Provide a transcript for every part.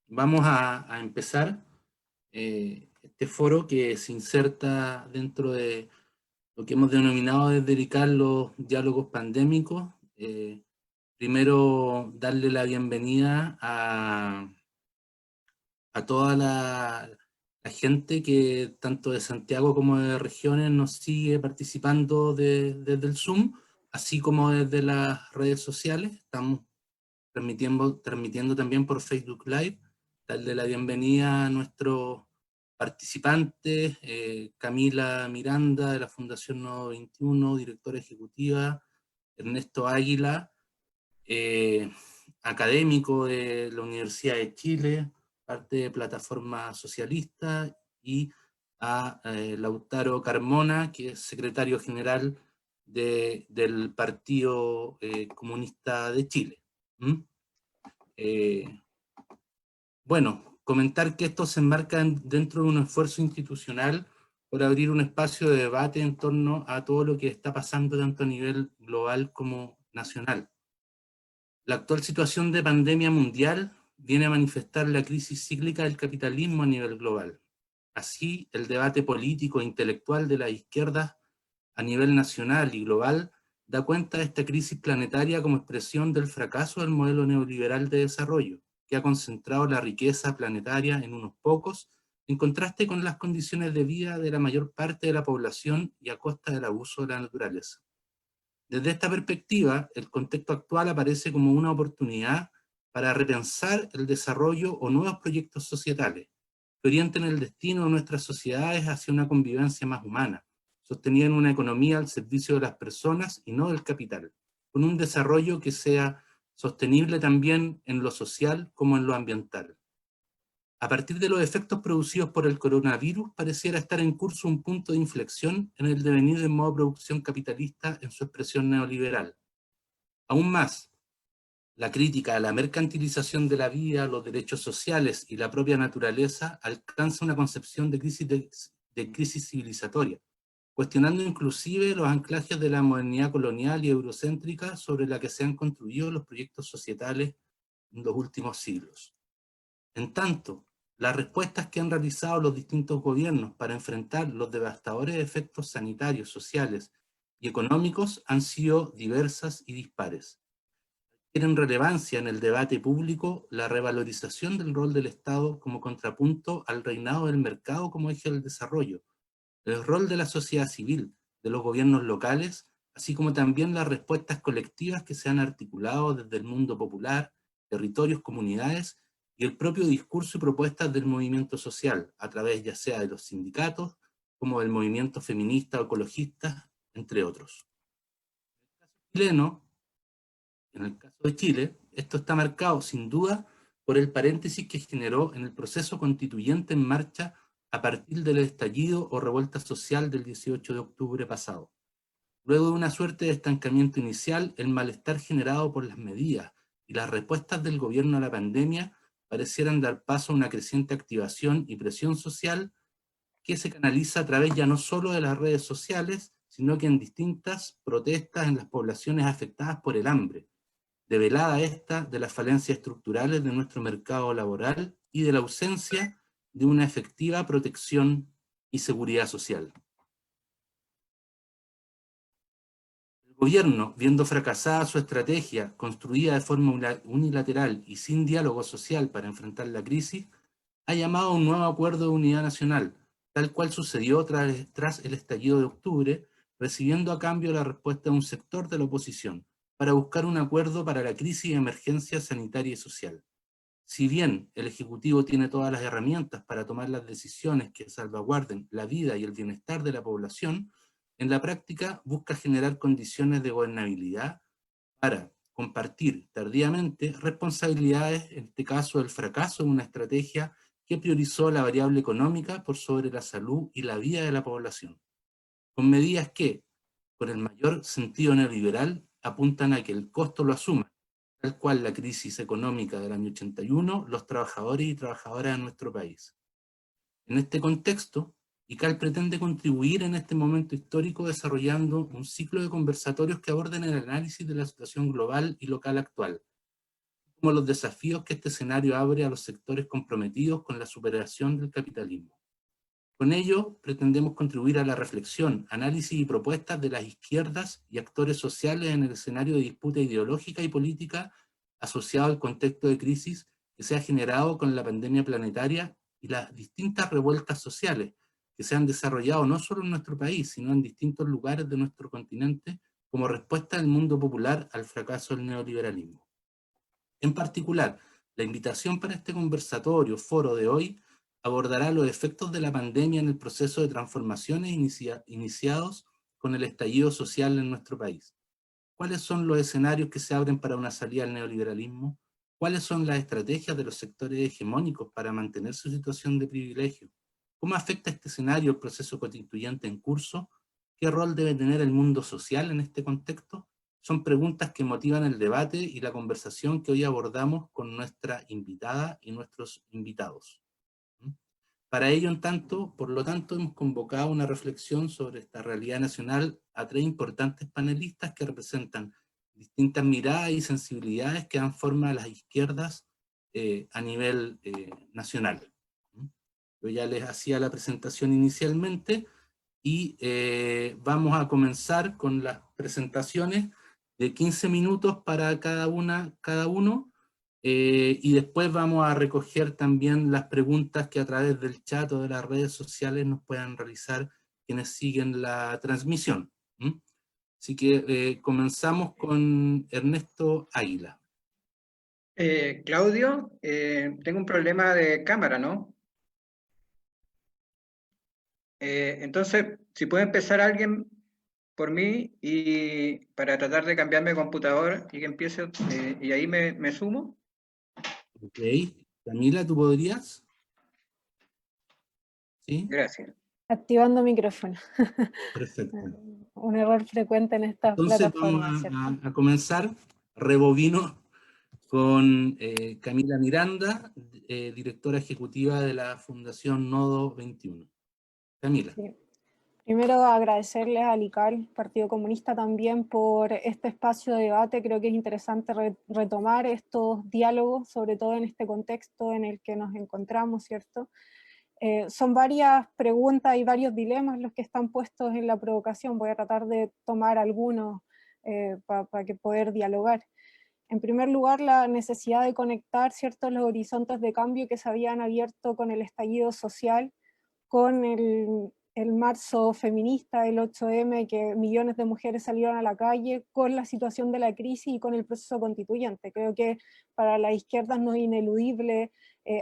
Vamos a empezar este foro que se inserta dentro de lo que hemos denominado de dedicar los diálogos pandémicos. Primero, darle la bienvenida a toda la gente que tanto de Santiago como de regiones nos sigue participando desde el Zoom, así como desde las redes sociales. Estamos transmitiendo también por Facebook Live. Darle la bienvenida a nuestros participantes, Camila Miranda de la Fundación Nodo 21, directora ejecutiva, Ernesto Águila, académico de la Universidad de Chile, parte de Plataforma Socialista, y a Lautaro Carmona, que es secretario general del Partido Comunista de Chile. Bueno, comentar que esto se enmarca dentro de un esfuerzo institucional por abrir un espacio de debate en torno a todo lo que está pasando tanto a nivel global como nacional. La actual situación de pandemia mundial viene a manifestar la crisis cíclica del capitalismo a nivel global. Así, el debate político e intelectual de las izquierdas a nivel nacional y global da cuenta de esta crisis planetaria como expresión del fracaso del modelo neoliberal de desarrollo, que ha concentrado la riqueza planetaria en unos pocos, en contraste con las condiciones de vida de la mayor parte de la población y a costa del abuso de la naturaleza. Desde esta perspectiva, el contexto actual aparece como una oportunidad para repensar el desarrollo o nuevos proyectos societales que orienten el destino de nuestras sociedades hacia una convivencia más humana, sostenida en una economía al servicio de las personas y no del capital, con un desarrollo que sea sostenible también en lo social como en lo ambiental. A partir de los efectos producidos por el coronavirus, pareciera estar en curso un punto de inflexión en el devenir del modo de producción capitalista en su expresión neoliberal. Aún más, la crítica a la mercantilización de la vida, los derechos sociales y la propia naturaleza alcanza una concepción de crisis civilizatoria, cuestionando inclusive los anclajes de la modernidad colonial y eurocéntrica sobre la que se han construido los proyectos societales en los últimos siglos. En tanto, las respuestas que han realizado los distintos gobiernos para enfrentar los devastadores efectos sanitarios, sociales y económicos han sido diversas y dispares. Tienen relevancia en el debate público la revalorización del rol del Estado como contrapunto al reinado del mercado como eje del desarrollo, el rol de la sociedad civil, de los gobiernos locales, así como también las respuestas colectivas que se han articulado desde el mundo popular, territorios, comunidades, y el propio discurso y propuestas del movimiento social, a través ya sea de los sindicatos, como del movimiento feminista o ecologista, entre otros. En el caso de Chile, esto está marcado sin duda por el paréntesis que generó en el proceso constituyente en marcha a partir del estallido o revuelta social del 18 de octubre pasado. Luego de una suerte de estancamiento inicial, el malestar generado por las medidas y las respuestas del gobierno a la pandemia parecieran dar paso a una creciente activación y presión social que se canaliza a través ya no solo de las redes sociales, sino que en distintas protestas en las poblaciones afectadas por el hambre, develada esta de las falencias estructurales de nuestro mercado laboral y de la ausencia de una efectiva protección y seguridad social. El gobierno, viendo fracasada su estrategia, construida de forma unilateral y sin diálogo social para enfrentar la crisis, ha llamado a un nuevo acuerdo de unidad nacional, tal cual sucedió tras el estallido de octubre, recibiendo a cambio la respuesta de un sector de la oposición, para buscar un acuerdo para la crisis y emergencia sanitaria y social. Si bien el Ejecutivo tiene todas las herramientas para tomar las decisiones que salvaguarden la vida y el bienestar de la población, en la práctica busca generar condiciones de gobernabilidad para compartir tardíamente responsabilidades, en este caso el fracaso de una estrategia que priorizó la variable económica por sobre la salud y la vida de la población, con medidas que, con el mayor sentido neoliberal, apuntan a que el costo lo asuman, tal cual la crisis económica del año 81, los trabajadores y trabajadoras de nuestro país. En este contexto, ICAL pretende contribuir en este momento histórico desarrollando un ciclo de conversatorios que aborden el análisis de la situación global y local actual, como los desafíos que este escenario abre a los sectores comprometidos con la superación del capitalismo. Con ello, pretendemos contribuir a la reflexión, análisis y propuestas de las izquierdas y actores sociales en el escenario de disputa ideológica y política asociado al contexto de crisis que se ha generado con la pandemia planetaria y las distintas revueltas sociales que se han desarrollado no solo en nuestro país, sino en distintos lugares de nuestro continente como respuesta del mundo popular al fracaso del neoliberalismo. En particular, la invitación para este conversatorio, foro de hoy, abordará los efectos de la pandemia en el proceso de transformaciones iniciados con el estallido social en nuestro país. ¿Cuáles son los escenarios que se abren para una salida al neoliberalismo? ¿Cuáles son las estrategias de los sectores hegemónicos para mantener su situación de privilegio? ¿Cómo afecta este escenario el proceso constituyente en curso? ¿Qué rol debe tener el mundo social en este contexto? Son preguntas que motivan el debate y la conversación que hoy abordamos con nuestra invitada y nuestros invitados. Para ello, por lo tanto, hemos convocado una reflexión sobre esta realidad nacional a 3 importantes panelistas que representan distintas miradas y sensibilidades que dan forma a las izquierdas a nivel nacional. Yo ya les hacía la presentación inicialmente y vamos a comenzar con las presentaciones de 15 minutos para cada uno, y después vamos a recoger también las preguntas que a través del chat o de las redes sociales nos puedan realizar quienes siguen la transmisión. Así que comenzamos con Ernesto Águila. Claudio, tengo un problema de cámara, ¿no? Entonces, si puede empezar alguien por mí y para tratar de cambiarme de computador y que empiece, y ahí me sumo. Ok. Camila, ¿tú podrías? ¿Sí? Gracias. Activando micrófono. Perfecto. Un error frecuente en estas Entonces vamos plataformas, ¿cierto? a comenzar. Rebobino con Camila Miranda, directora ejecutiva de la Fundación Nodo 21. Camila. Sí. Primero agradecerles al ICAL, Partido Comunista, también por este espacio de debate. Creo que es interesante retomar estos diálogos, sobre todo en este contexto en el que nos encontramos, ¿cierto? Son varias preguntas y varios dilemas los que están puestos en la provocación. Voy a tratar de tomar algunos para que poder dialogar. En primer lugar, la necesidad de conectar ciertos los horizontes de cambio que se habían abierto con el estallido social, con el marzo feminista, el 8M, que millones de mujeres salieron a la calle, con la situación de la crisis y con el proceso constituyente. Creo que para las izquierdas no es ineludible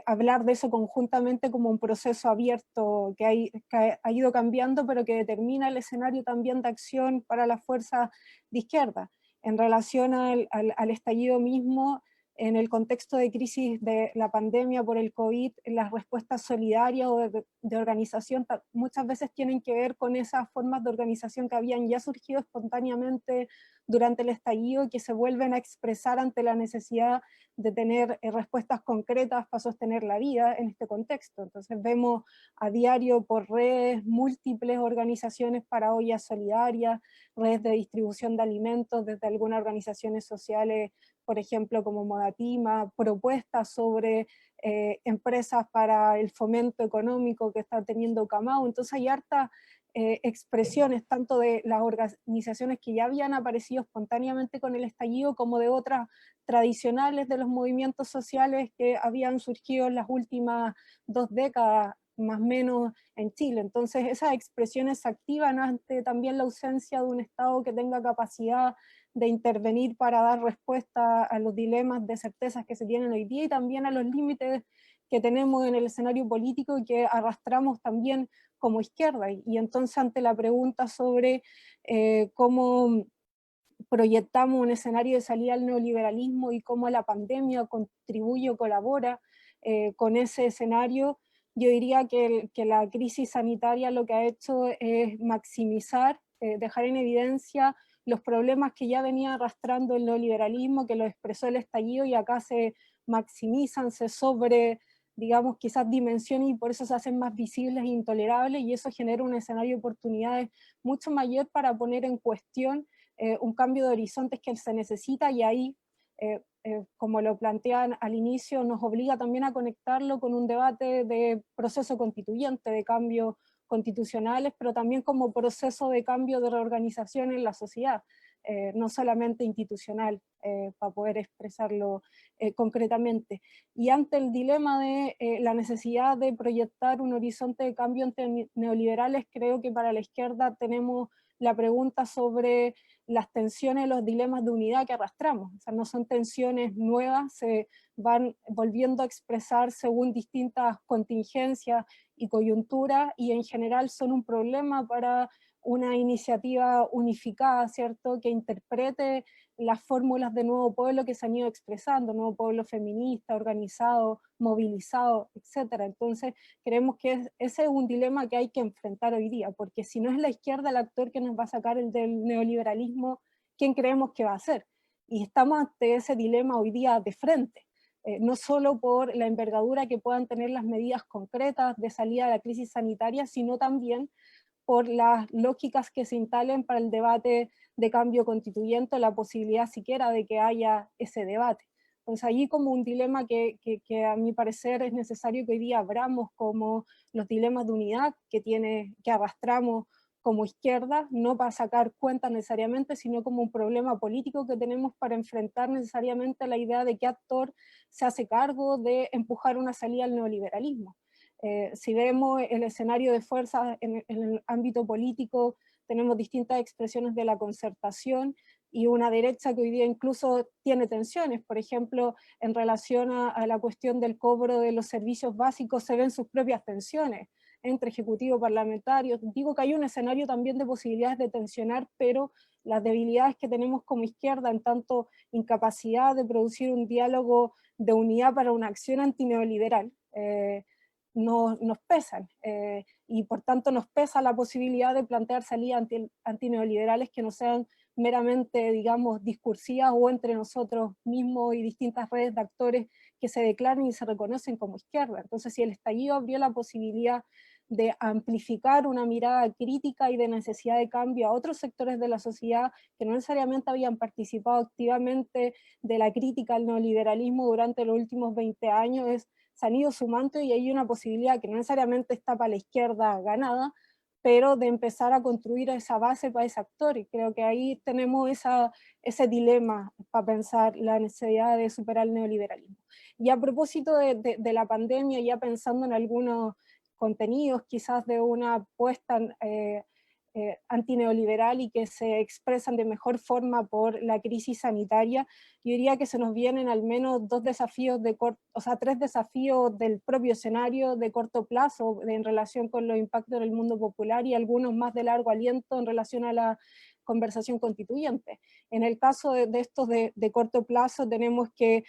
hablar de eso conjuntamente como un proceso abierto que ha ido cambiando, pero que determina el escenario también de acción para las fuerzas de izquierda. En relación al estallido mismo, en el contexto de crisis de la pandemia por el COVID, las respuestas solidarias o de organización muchas veces tienen que ver con esas formas de organización que habían ya surgido espontáneamente durante el estallido y que se vuelven a expresar ante la necesidad de tener respuestas concretas para sostener la vida en este contexto. Entonces vemos a diario por redes múltiples organizaciones para ollas solidarias, redes de distribución de alimentos desde algunas organizaciones sociales, por ejemplo, como Modatima, propuestas sobre empresas para el fomento económico que está teniendo Camau. Entonces hay hartas expresiones, tanto de las organizaciones que ya habían aparecido espontáneamente con el estallido, como de otras tradicionales de los movimientos sociales que habían surgido en las últimas 2 décadas, más o menos en Chile. Entonces esas expresiones se activan ante también la ausencia de un Estado que tenga capacidad de intervenir para dar respuesta a los dilemas de certezas que se tienen hoy día y también a los límites que tenemos en el escenario político y que arrastramos también como izquierda. Y entonces ante la pregunta sobre cómo proyectamos un escenario de salida al neoliberalismo y cómo la pandemia contribuye o colabora con ese escenario, yo diría que la crisis sanitaria lo que ha hecho es maximizar, dejar en evidencia los problemas que ya venía arrastrando el neoliberalismo, que lo expresó el estallido, y acá se maximizan, se sobre, digamos, quizás dimensiones, y por eso se hacen más visibles e intolerables, y eso genera un escenario de oportunidades mucho mayor para poner en cuestión un cambio de horizontes que se necesita, y ahí como lo plantean al inicio, nos obliga también a conectarlo con un debate de proceso constituyente, de cambios constitucionales, pero también como proceso de cambio de reorganización en la sociedad, no solamente institucional, para poder expresarlo concretamente. Y ante el dilema de la necesidad de proyectar un horizonte de cambio entre neoliberales, creo que para la izquierda tenemos la pregunta sobre las tensiones, los dilemas de unidad que arrastramos. O sea, no son tensiones nuevas, se van volviendo a expresar según distintas contingencias y coyunturas, y en general son un problema para una iniciativa unificada, ¿cierto?, que interprete las fórmulas de nuevo pueblo que se han ido expresando, nuevo pueblo feminista, organizado, movilizado, etc. Entonces, creemos que ese es un dilema que hay que enfrentar hoy día, porque si no es la izquierda el actor que nos va a sacar el del neoliberalismo, ¿quién creemos que va a ser? Y estamos ante ese dilema hoy día de frente. No solo por la envergadura que puedan tener las medidas concretas de salida de la crisis sanitaria, sino también por las lógicas que se instalen para el debate de cambio constituyente, la posibilidad siquiera de que haya ese debate. Entonces allí como un dilema que a mi parecer es necesario que hoy día abramos como los dilemas de unidad que arrastramos como izquierda, no para sacar cuentas necesariamente, sino como un problema político que tenemos para enfrentar necesariamente la idea de qué actor se hace cargo de empujar una salida al neoliberalismo. Si vemos el escenario de fuerzas en el ámbito político, tenemos distintas expresiones de la concertación y una derecha que hoy día incluso tiene tensiones, por ejemplo, en relación a la cuestión del cobro de los servicios básicos, se ven sus propias tensiones entre ejecutivo y parlamentario. Digo que hay un escenario también de posibilidades de tensionar, pero las debilidades que tenemos como izquierda, en tanto incapacidad de producir un diálogo de unidad para una acción antineoliberal, nos pesan, y por tanto nos pesa la posibilidad de plantear salidas antineoliberales que no sean meramente, digamos, discursivas o entre nosotros mismos y distintas redes de actores que se declaren y se reconocen como izquierda. Entonces, si el estallido abrió la posibilidad de amplificar una mirada crítica y de necesidad de cambio a otros sectores de la sociedad que no necesariamente habían participado activamente de la crítica al neoliberalismo durante los últimos 20 años, se han ido sumando y hay una posibilidad que no necesariamente está para la izquierda ganada, pero de empezar a construir esa base para ese actor, y creo que ahí tenemos ese dilema para pensar la necesidad de superar el neoliberalismo. Y a propósito de la pandemia, ya pensando en algunos contenidos quizás de una apuesta antineoliberal y que se expresan de mejor forma por la crisis sanitaria, yo diría que se nos vienen al menos tres desafíos del propio escenario de corto plazo en relación con los impactos en el mundo popular y algunos más de largo aliento en relación a la conversación constituyente. En el caso de estos de corto plazo tenemos que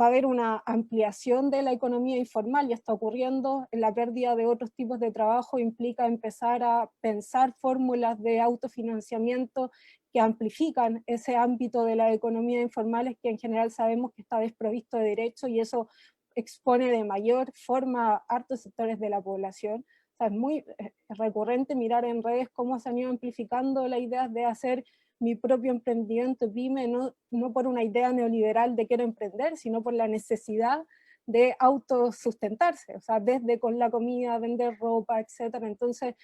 va a haber una ampliación de la economía informal, ya está ocurriendo, la pérdida de otros tipos de trabajo implica empezar a pensar fórmulas de autofinanciamiento que amplifican ese ámbito de la economía informal, que en general sabemos que está desprovisto de derechos, y eso expone de mayor forma a hartos sectores de la población. O sea, es muy recurrente mirar en redes cómo se han ido amplificando la idea de hacer mi propio emprendimiento pyme, no por una idea neoliberal de quiero emprender, sino por la necesidad de autosustentarse, o sea, desde con la comida, vender ropa, etcétera. Entonces,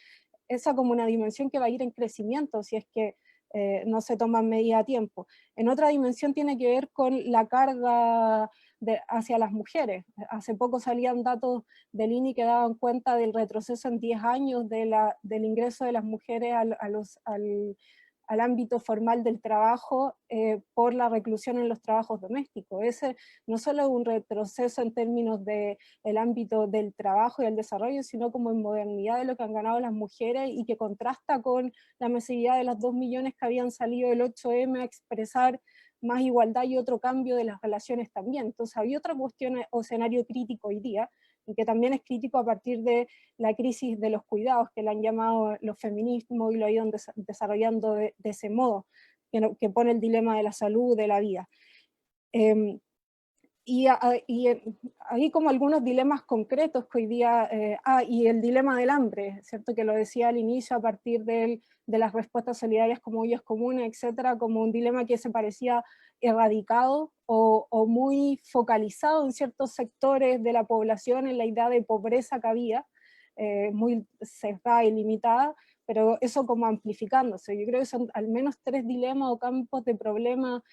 esa como una dimensión que va a ir en crecimiento si es que no se toman medidas a tiempo. En otra dimensión tiene que ver con la carga hacia las mujeres. Hace poco salían datos del INE que daban cuenta del retroceso en 10 años del ingreso de las mujeres al ámbito formal del trabajo por la reclusión en los trabajos domésticos. Ese no solo es un retroceso en términos del ámbito del trabajo y el desarrollo, sino como en modernidad de lo que han ganado las mujeres y que contrasta con la masividad de las 2 millones que habían salido del 8M a expresar más igualdad y otro cambio de las relaciones también. Entonces había otra cuestión o escenario crítico hoy día, y que también es crítico a partir de la crisis de los cuidados, que le han llamado los feminismos y lo han ido desarrollando de ese modo, que pone el dilema de la salud, de la vida. hay como algunos dilemas concretos que hoy día, y el dilema del hambre, ¿cierto? Que lo decía al inicio a partir de las respuestas solidarias como ollas comunes, etcétera, como un dilema que se parecía erradicado o muy focalizado en ciertos sectores de la población en la idea de pobreza que había, muy sesgada y limitada, pero eso como amplificándose. Yo creo que son al menos 3 dilemas o campos de problema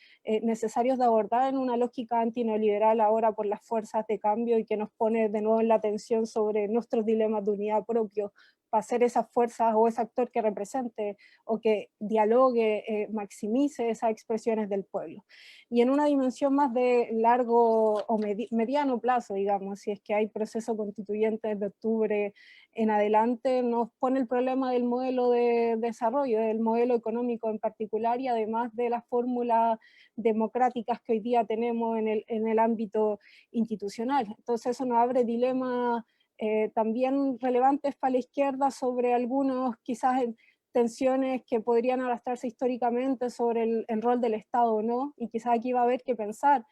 necesarios de abordar en una lógica antineoliberal ahora por las fuerzas de cambio y que nos pone de nuevo en la atención sobre nuestros dilemas de unidad propios para ser esas fuerzas o ese actor que represente o que dialogue, maximice esas expresiones del pueblo. Y en una dimensión más de largo o mediano plazo, digamos, si es que hay proceso constituyente desde octubre en adelante, nos pone el problema del modelo de desarrollo, del modelo económico en particular, y además de las fórmulas democráticas que hoy día tenemos en el ámbito institucional. Entonces eso nos abre dilemas también relevantes para la izquierda sobre algunos quizás tensiones que podrían arrastrarse históricamente sobre el rol del Estado o no, y quizás aquí va a haber que pensar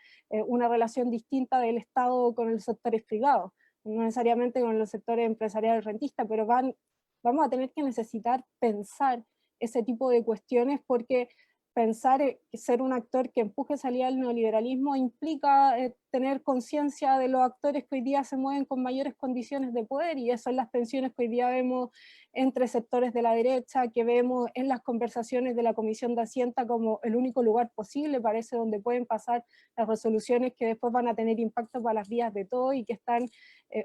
una relación distinta del Estado con los sectores privados, no necesariamente con los sectores empresariales rentistas, pero vamos a tener que necesitar pensar ese tipo de cuestiones porque pensar ser un actor que empuje salida del neoliberalismo implica tener conciencia de los actores que hoy día se mueven con mayores condiciones de poder, y eso son las tensiones que hoy día vemos entre sectores de la derecha, que vemos en las conversaciones de la Comisión de Hacienda como el único lugar posible, parece, donde pueden pasar las resoluciones que después van a tener impacto para las vidas de todos y que están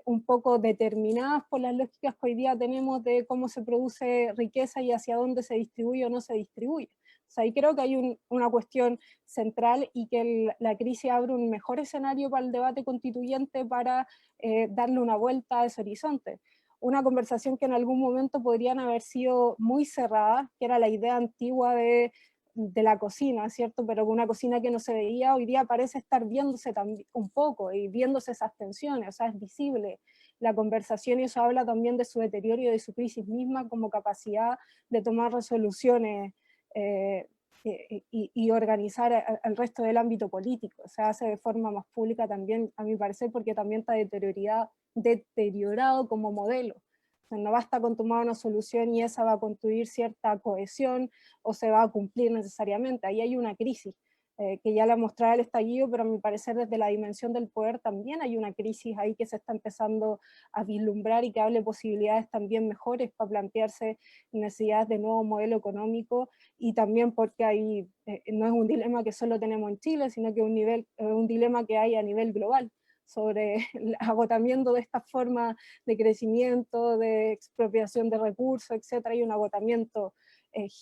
un poco determinadas por las lógicas que hoy día tenemos de cómo se produce riqueza y hacia dónde se distribuye o no se distribuye. O sea, ahí creo que hay una cuestión central y que la crisis abre un mejor escenario para el debate constituyente para darle una vuelta a ese horizonte. Una conversación que en algún momento podrían haber sido muy cerradas, que era la idea antigua de la cocina, ¿cierto? Pero una cocina que no se veía, hoy día parece estar viéndose un poco y viéndose esas tensiones, o sea, es visible la conversación, y eso habla también de su deterioro y de su crisis misma como capacidad de tomar resoluciones y organizar al resto del ámbito político. Se hace de forma más pública también, a mi parecer, porque también está deteriorado como modelo. O sea, no basta con tomar una solución y esa va a construir cierta cohesión o se va a cumplir necesariamente. Ahí hay una crisis que ya la mostraba el estallido, pero a mi parecer desde la dimensión del poder también hay una crisis ahí que se está empezando a vislumbrar y que hable posibilidades también mejores para plantearse necesidades de nuevo modelo económico, y también porque hay, no es un dilema que solo tenemos en Chile, sino que un dilema que hay a nivel global sobre el agotamiento de esta forma de crecimiento, de expropiación de recursos, etcétera, hay un agotamiento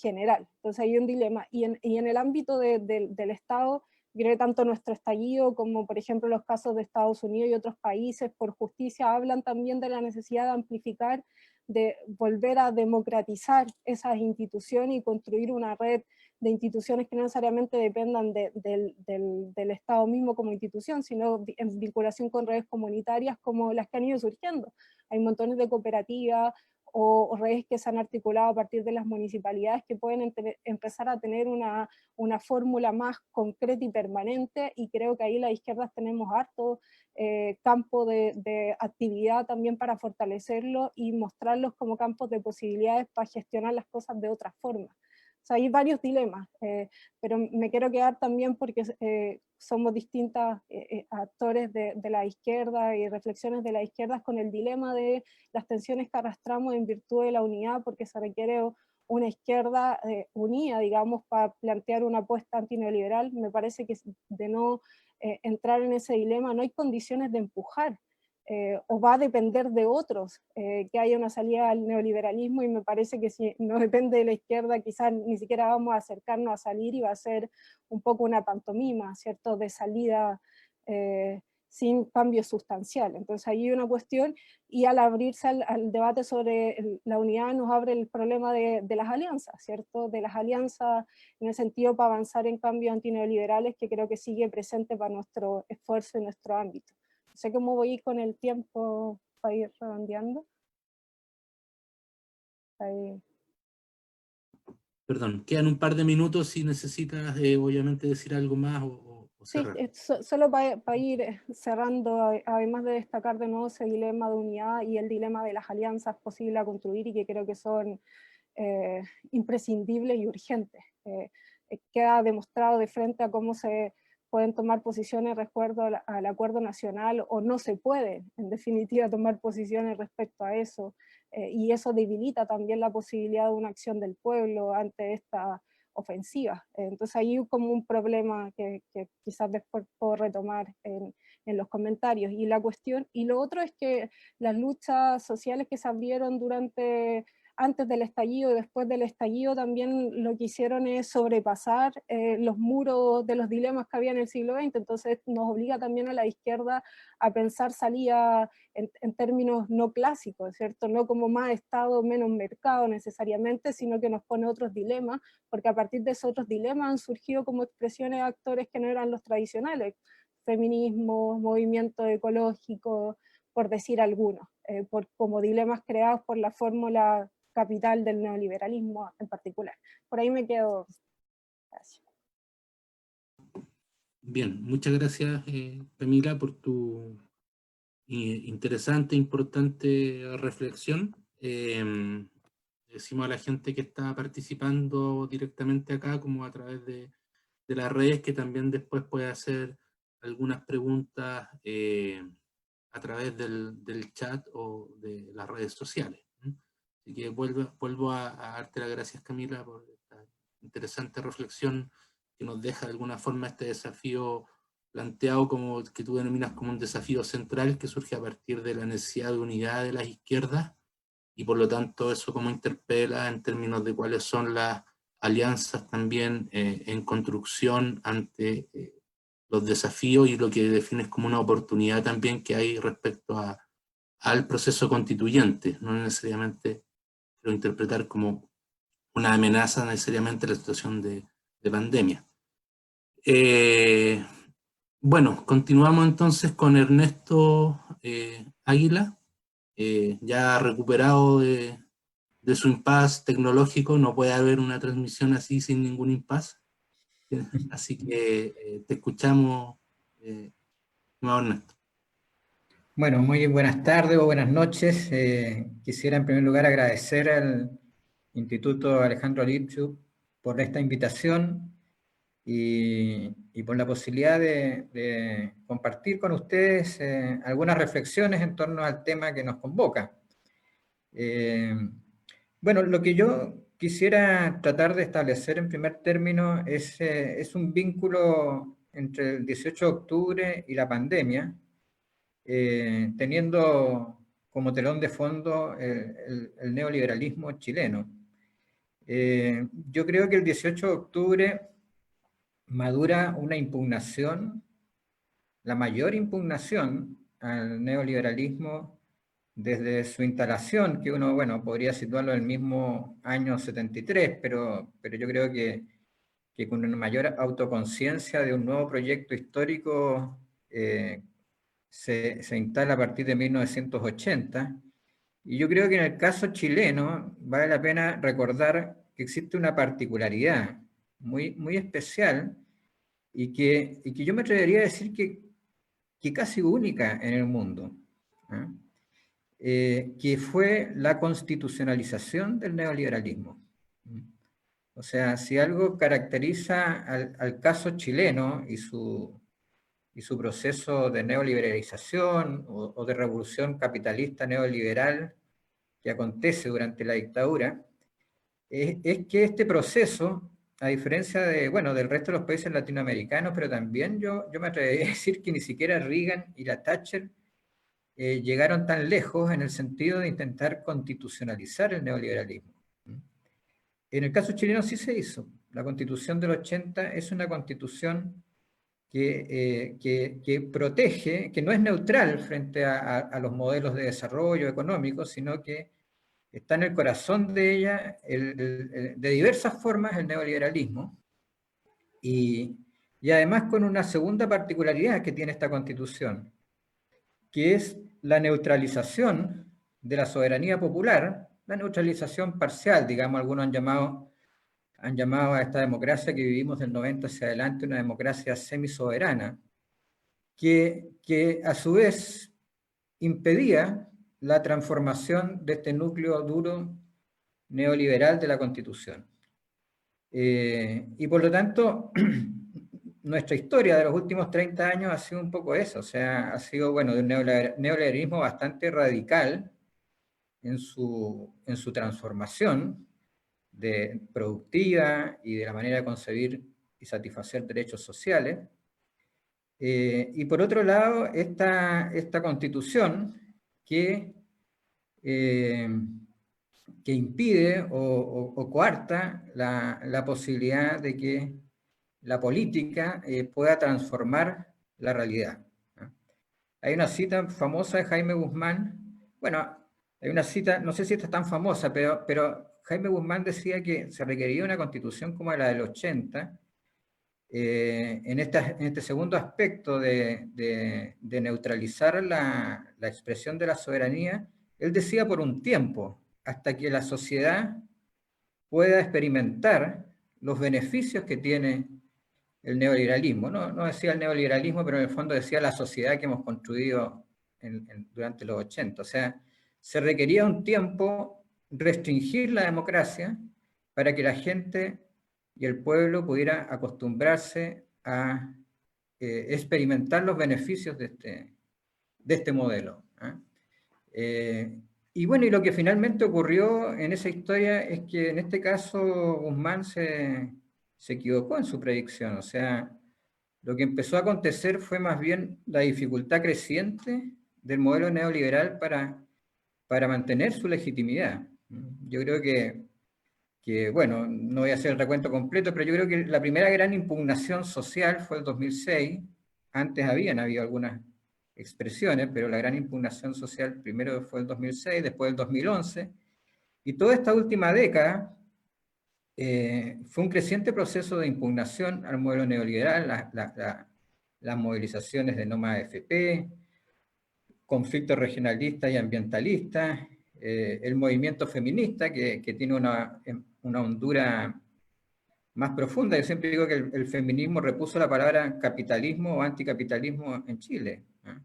general. Entonces hay un dilema. Y en el ámbito del Estado, creo que tanto nuestro estallido como, por ejemplo, los casos de Estados Unidos y otros países por justicia hablan también de la necesidad de amplificar, de volver a democratizar esas instituciones y construir una red de instituciones que no necesariamente dependan del Estado mismo como institución, sino en vinculación con redes comunitarias como las que han ido surgiendo. Hay montones de cooperativas o redes que se han articulado a partir de las municipalidades que pueden empezar a tener una fórmula más concreta y permanente, y creo que ahí las izquierdas tenemos harto campo de actividad también para fortalecerlo y mostrarlos como campos de posibilidades para gestionar las cosas de otra forma. O sea, hay varios dilemas, pero me quiero quedar también porque somos distintos actores de la izquierda y reflexiones de la izquierda con el dilema de las tensiones que arrastramos en virtud de la unidad, porque se requiere una izquierda unida, digamos, para plantear una apuesta antineoliberal. Me parece que de no entrar en ese dilema no hay condiciones de empujar, o va a depender de otros que haya una salida al neoliberalismo, y me parece que si no depende de la izquierda quizás ni siquiera vamos a acercarnos a salir, y va a ser un poco una pantomima, ¿cierto?, de salida sin cambio sustancial. Entonces ahí hay una cuestión, y al abrirse al debate sobre la unidad nos abre el problema de las alianzas, ¿cierto?, de las alianzas en el sentido para avanzar en cambios antineoliberales, que creo que sigue presente para nuestro esfuerzo y nuestro ámbito. No sé cómo voy con el tiempo para ir redondeando. Ahí. Perdón, quedan un par de minutos si necesitas obviamente decir algo más o Sí, solo para ir cerrando, además de destacar de nuevo ese dilema de unidad y el dilema de las alianzas posibles a construir y que creo que son imprescindibles y urgentes. Queda demostrado de frente a cómo se pueden tomar posiciones respecto al acuerdo nacional o no se puede, en definitiva, tomar posiciones respecto a eso. Y eso debilita también la posibilidad de una acción del pueblo ante esta ofensiva. Entonces ahí hay como un problema que quizás después puedo retomar en los comentarios. Y la cuestión, y lo otro es que las luchas sociales que se abrieron antes del estallido y después del estallido también lo que hicieron es sobrepasar los muros de los dilemas que había en el siglo XX, entonces nos obliga también a la izquierda a pensar salida en términos no clásicos, ¿cierto? No como más Estado, menos mercado necesariamente, sino que nos pone otros dilemas, porque a partir de esos otros dilemas han surgido como expresiones de actores que no eran los tradicionales, feminismo, movimiento ecológico, por decir algunos, como dilemas creados por la fórmula capital del neoliberalismo en particular. Por ahí me quedo. Gracias. Bien, muchas gracias, Camila, por tu interesante, importante reflexión. Decimos a la gente que está participando directamente acá, como a través de las redes, que también después puede hacer algunas preguntas a través del chat o de las redes sociales. Así que vuelvo a darte las gracias, Camila, por esta interesante reflexión que nos deja de alguna forma este desafío planteado como que tú denominas como un desafío central que surge a partir de la necesidad de unidad de las izquierdas, y por lo tanto eso como interpela en términos de cuáles son las alianzas también en construcción ante los desafíos y lo que defines como una oportunidad también que hay respecto al proceso constituyente, no necesariamente lo interpretar como una amenaza necesariamente a la situación de pandemia. Bueno, continuamos entonces con Ernesto Águila, ya recuperado de su impasse tecnológico. No puede haber una transmisión así sin ningún impasse. Así que te escuchamos, Ernesto. Bueno, muy buenas tardes o buenas noches. Quisiera en primer lugar agradecer al Instituto Alejandro Lipschutz por esta invitación y por la posibilidad de compartir con ustedes algunas reflexiones en torno al tema que nos convoca. Bueno, lo que yo quisiera tratar de establecer en primer término es un vínculo entre el 18 de octubre y la pandemia, teniendo como telón de fondo el neoliberalismo chileno. Yo creo que el 18 de octubre madura una impugnación, la mayor impugnación al neoliberalismo desde su instalación, que uno, bueno, podría situarlo en el mismo año 73, pero yo creo que con una mayor autoconciencia de un nuevo proyecto histórico se instala a partir de 1980. Y yo creo que en el caso chileno vale la pena recordar que existe una particularidad muy especial y que yo me atrevería a decir que casi única en el mundo, que fue la constitucionalización del neoliberalismo. O sea, si algo caracteriza al caso chileno y su proceso de neoliberalización o de revolución capitalista neoliberal que acontece durante la dictadura, es que este proceso, a diferencia del resto de los países latinoamericanos, pero también yo me atrevería a decir que ni siquiera Reagan y la Thatcher llegaron tan lejos en el sentido de intentar constitucionalizar el neoliberalismo. En el caso chileno sí se hizo. La Constitución del 80 es una constitución que protege, que no es neutral frente a los modelos de desarrollo económico, sino que está en el corazón de ella, de diversas formas, el neoliberalismo, y además con una segunda particularidad que tiene esta Constitución, que es la neutralización de la soberanía popular, la neutralización parcial, digamos, algunos han llamado han llamado a esta democracia que vivimos del 90 hacia adelante una democracia semisoberana, que a su vez impedía la transformación de este núcleo duro neoliberal de la Constitución. Y por lo tanto, nuestra historia de los últimos 30 años ha sido un poco eso, o sea, ha sido, bueno, de un neoliberalismo bastante radical en su transformación productiva y de la manera de concebir y satisfacer derechos sociales. Y por otro lado, esta Constitución que impide o coarta la posibilidad de que la política pueda transformar la realidad, ¿no? Hay una cita famosa de Jaime Guzmán, bueno, hay una cita, no sé si esta es tan famosa, pero Jaime Guzmán decía que se requería una constitución como la del 80, en este segundo aspecto de neutralizar la expresión de la soberanía. Él decía por un tiempo, hasta que la sociedad pueda experimentar los beneficios que tiene el neoliberalismo. No decía el neoliberalismo, pero en el fondo decía la sociedad que hemos construido durante los 80. O sea, se requería un tiempo restringir la democracia para que la gente y el pueblo pudiera acostumbrarse a experimentar los beneficios de este modelo, ¿eh? Y bueno, y lo que finalmente ocurrió en esa historia es que en este caso Guzmán se equivocó en su predicción. O sea, lo que empezó a acontecer fue más bien la dificultad creciente del modelo neoliberal para mantener su legitimidad. Yo creo que, bueno, no voy a hacer el recuento completo, pero yo creo que la primera gran impugnación social fue el 2006. Antes habían habido algunas expresiones, pero la gran impugnación social primero fue el 2006, después el 2011, y toda esta última década fue un creciente proceso de impugnación al modelo neoliberal, las movilizaciones de no más AFP, conflictos regionalistas y ambientalistas, el movimiento feminista que tiene una hondura más profunda. Yo siempre digo que el feminismo repuso la palabra capitalismo o anticapitalismo en Chile, ¿no?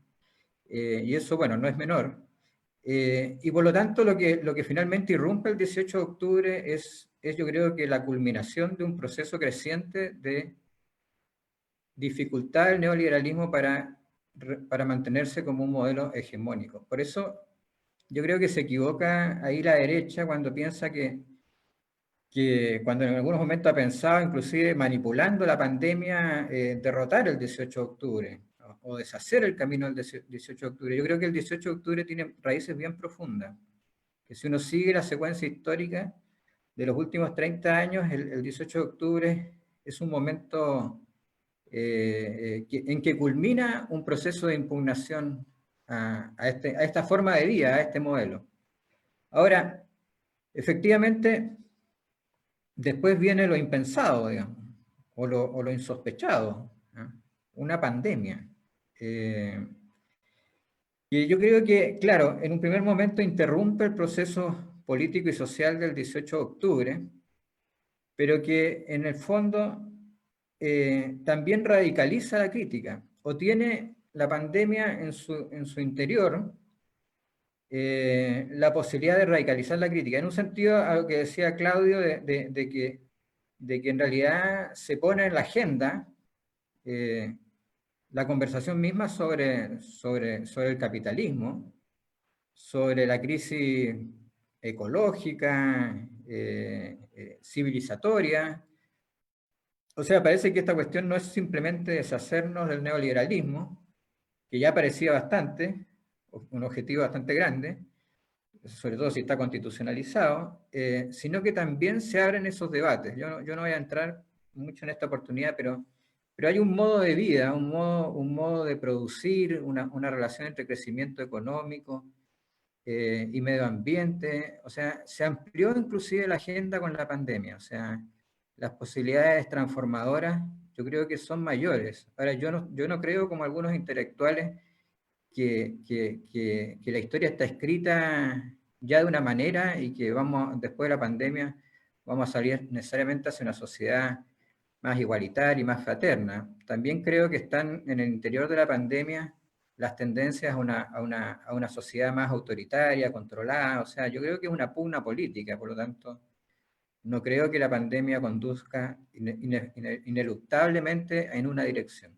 Y eso, bueno, no es menor. Y por lo tanto, lo que finalmente irrumpe el 18 de octubre es yo creo que la culminación de un proceso creciente de dificultad del neoliberalismo para mantenerse como un modelo hegemónico. Por eso yo creo que se equivoca ahí la derecha cuando piensa que cuando en algunos momentos ha pensado, inclusive manipulando la pandemia, derrotar el 18 de octubre o deshacer el camino del 18 de octubre. Yo creo que el 18 de octubre tiene raíces bien profundas, que si uno sigue la secuencia histórica de los últimos 30 años, el 18 de octubre es un momento en que culmina un proceso de impugnación a esta forma de vida, a este modelo. Ahora, efectivamente, después viene lo impensado, digamos, o lo insospechado, ¿no? Una pandemia. Y yo creo que, claro, en un primer momento interrumpe el proceso político y social del 18 de octubre, pero que en el fondo también radicaliza la crítica, o tiene la pandemia en su interior la posibilidad de radicalizar la crítica, en un sentido a lo que decía Claudio, de que en realidad se pone en la agenda la conversación misma sobre el capitalismo, sobre la crisis ecológica, civilizatoria. O sea, parece que esta cuestión no es simplemente deshacernos del neoliberalismo, que ya parecía bastante, un objetivo bastante grande, sobre todo si está constitucionalizado, sino que también se abren esos debates. Yo no voy a entrar mucho en esta oportunidad, pero hay un modo de vida, un modo de producir, una relación entre crecimiento económico y medio ambiente. O sea, se amplió inclusive la agenda con la pandemia. O sea, las posibilidades transformadoras yo creo que son mayores. Ahora, yo no creo, como algunos intelectuales, que la historia está escrita ya de una manera y que después de la pandemia vamos a salir necesariamente hacia una sociedad más igualitaria y más fraterna. También creo que están en el interior de la pandemia las tendencias a una sociedad más autoritaria, controlada. O sea, yo creo que es una pugna política, por lo tanto, no creo que la pandemia conduzca ineluctablemente en una dirección.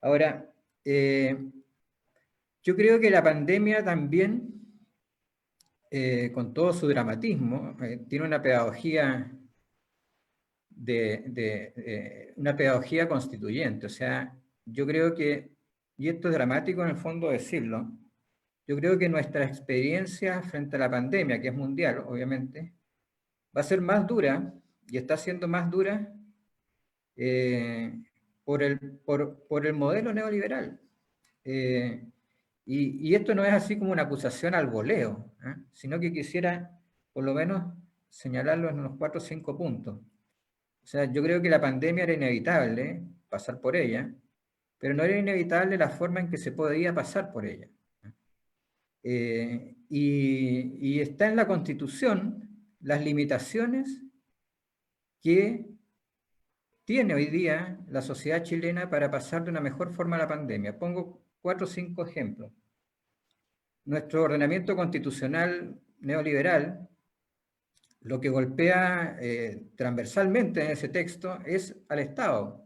Ahora, yo creo que la pandemia también, con todo su dramatismo, tiene una pedagogía una pedagogía constituyente. O sea, yo creo que, y esto es dramático en el fondo decirlo, yo creo que nuestra experiencia frente a la pandemia, que es mundial, obviamente, va a ser más dura, y está siendo más dura, por el modelo neoliberal. Y esto no es así como una acusación al voleo, sino que quisiera por lo menos señalarlo en unos 4 o 5 puntos. O sea, yo creo que la pandemia era inevitable, pasar por ella, pero no era inevitable la forma en que se podía pasar por ella. Y está en la Constitución las limitaciones que tiene hoy día la sociedad chilena para pasar de una mejor forma la pandemia. Pongo 4 o 5 ejemplos. Nuestro ordenamiento constitucional neoliberal, lo que golpea transversalmente en ese texto es al Estado.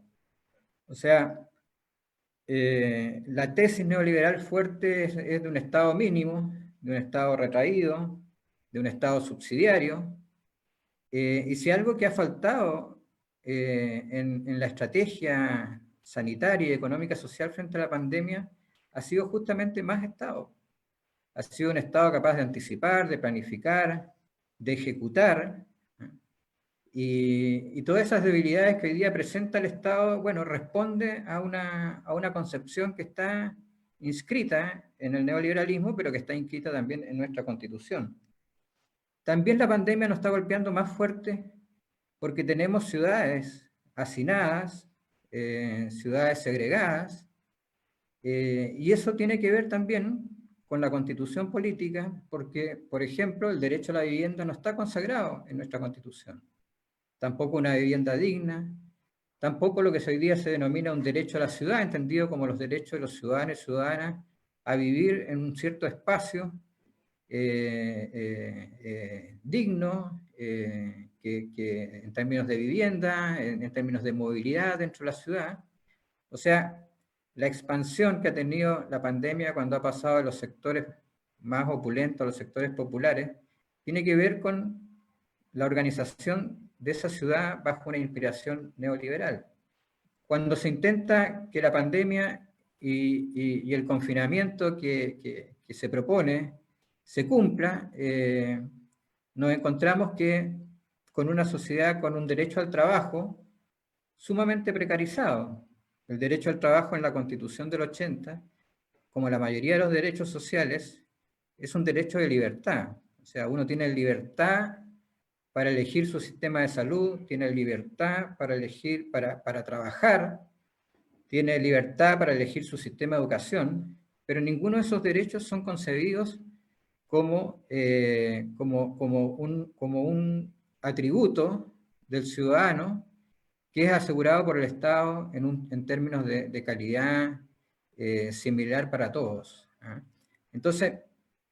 O sea, la tesis neoliberal fuerte es de un Estado mínimo, de un Estado retraído, de un Estado subsidiario. Y si algo que ha faltado en la estrategia sanitaria y económica social frente a la pandemia ha sido justamente más Estado. Ha sido un Estado capaz de anticipar, de planificar, de ejecutar. Y todas esas debilidades que hoy día presenta el Estado, bueno, responde a una concepción que está inscrita en el neoliberalismo, pero que está inscrita también en nuestra Constitución. También la pandemia nos está golpeando más fuerte porque tenemos ciudades hacinadas, ciudades segregadas, y eso tiene que ver también con la Constitución política, porque, por ejemplo, el derecho a la vivienda no está consagrado en nuestra Constitución. Tampoco una vivienda digna, tampoco lo que hoy día se denomina un derecho a la ciudad, entendido como los derechos de los ciudadanos y ciudadanas a vivir en un cierto espacio digno, que en términos de vivienda, en términos de movilidad dentro de la ciudad. O sea, la expansión que ha tenido la pandemia cuando ha pasado de los sectores más opulentos a los sectores populares, tiene que ver con la organización de esa ciudad bajo una inspiración neoliberal. Cuando se intenta que la pandemia y el confinamiento que se propone se cumpla, nos encontramos que con una sociedad con un derecho al trabajo sumamente precarizado. El derecho al trabajo en la Constitución del 80, como la mayoría de los derechos sociales, es un derecho de libertad. O sea, uno tiene libertad para elegir su sistema de salud, tiene libertad para elegir, para trabajar, tiene libertad para elegir su sistema de educación, pero ninguno de esos derechos son concebidos como un atributo del ciudadano que es asegurado por el Estado en términos de calidad similar para todos. Entonces,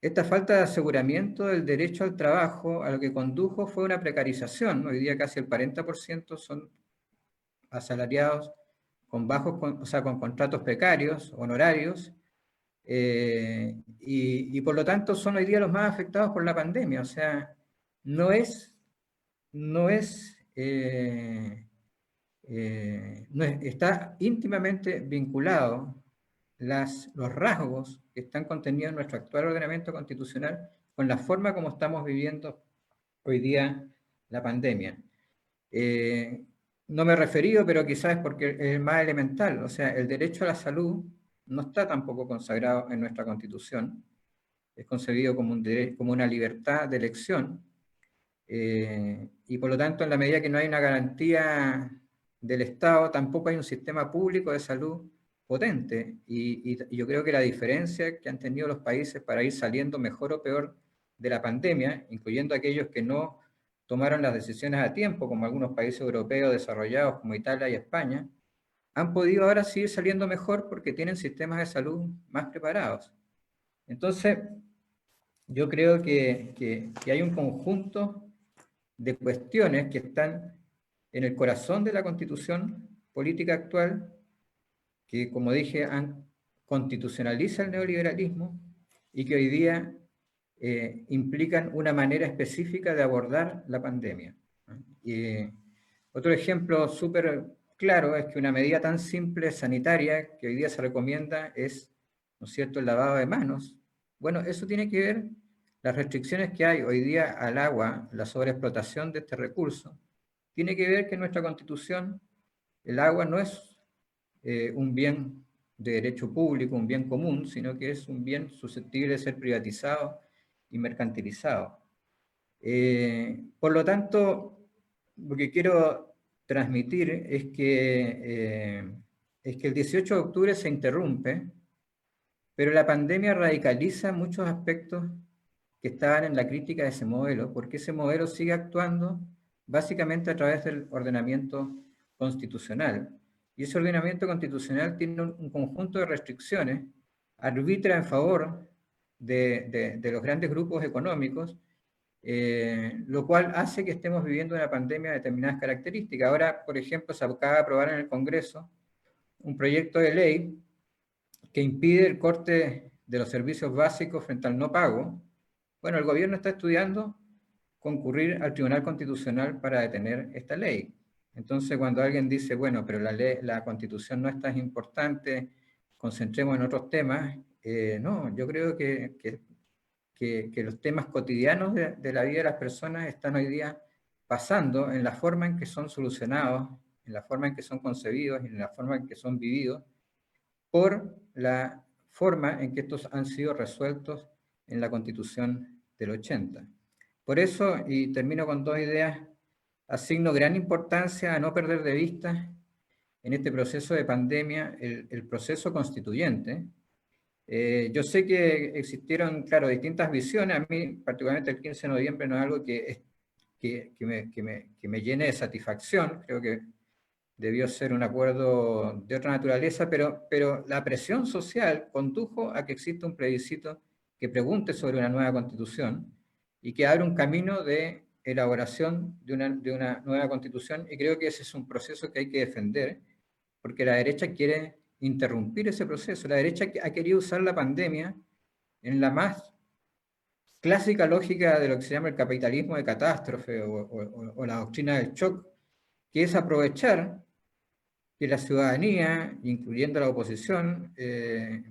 esta falta de aseguramiento del derecho al trabajo a lo que condujo fue una precarización. Hoy día casi el 40% son asalariados con con contratos precarios, honorarios, y por lo tanto son hoy día los más afectados por la pandemia. O sea, está íntimamente vinculado los rasgos que están contenidos en nuestro actual ordenamiento constitucional con la forma como estamos viviendo hoy día la pandemia. No me he referido, pero quizás es porque es más elemental. O sea, el derecho a la salud no está tampoco consagrado en nuestra Constitución. Es concebido como una libertad de elección. Y por lo tanto, en la medida que no hay una garantía del Estado, tampoco hay un sistema público de salud potente. Y yo creo que la diferencia que han tenido los países para ir saliendo mejor o peor de la pandemia, incluyendo aquellos que no tomaron las decisiones a tiempo, como algunos países europeos desarrollados como Italia y España, han podido ahora seguir saliendo mejor porque tienen sistemas de salud más preparados. Entonces, yo creo que hay un conjunto de cuestiones que están en el corazón de la Constitución política actual, que, como dije, constitucionaliza el neoliberalismo y que hoy día implican una manera específica de abordar la pandemia. Otro ejemplo súper claro es que una medida tan simple, sanitaria, que hoy día se recomienda es, ¿no es cierto?, el lavado de manos. Bueno, eso tiene que ver, las restricciones que hay hoy día al agua, la sobreexplotación de este recurso, tiene que ver que en nuestra Constitución el agua no es un bien de derecho público, un bien común, sino que es un bien susceptible de ser privatizado y mercantilizado. Por lo tanto, lo que quiero transmitir es que el 18 de octubre se interrumpe, pero la pandemia radicaliza muchos aspectos que estaban en la crítica de ese modelo, porque ese modelo sigue actuando básicamente a través del ordenamiento constitucional. Y ese ordenamiento constitucional tiene un conjunto de restricciones, arbitra en favor de los grandes grupos económicos, lo cual hace que estemos viviendo una pandemia de determinadas características. Ahora, por ejemplo, se acaba de aprobar en el Congreso un proyecto de ley que impide el corte de los servicios básicos frente al no pago. Bueno, el gobierno está estudiando concurrir al Tribunal Constitucional para detener esta ley. Entonces, cuando alguien dice, bueno, pero la Constitución no es tan importante, concentremos en otros temas, no, yo creo que los temas cotidianos de la vida de las personas están hoy día pasando en la forma en que son solucionados, en la forma en que son concebidos y en la forma en que son vividos, por la forma en que estos han sido resueltos en la Constitución del 80. Por eso, y termino con dos ideas, asigno gran importancia a no perder de vista en este proceso de pandemia el proceso constituyente. Yo sé que existieron, claro, distintas visiones. A mí, particularmente el 15 de noviembre, no es algo que me llene de satisfacción. Creo que debió ser un acuerdo de otra naturaleza, pero la presión social condujo a que exista un plebiscito que pregunte sobre una nueva constitución y que abre un camino de elaboración de una nueva constitución, y creo que ese es un proceso que hay que defender, porque la derecha quiere interrumpir ese proceso. La derecha ha querido usar la pandemia en la más clásica lógica de lo que se llama el capitalismo de catástrofe o la doctrina del shock, que es aprovechar que la ciudadanía, incluyendo la oposición,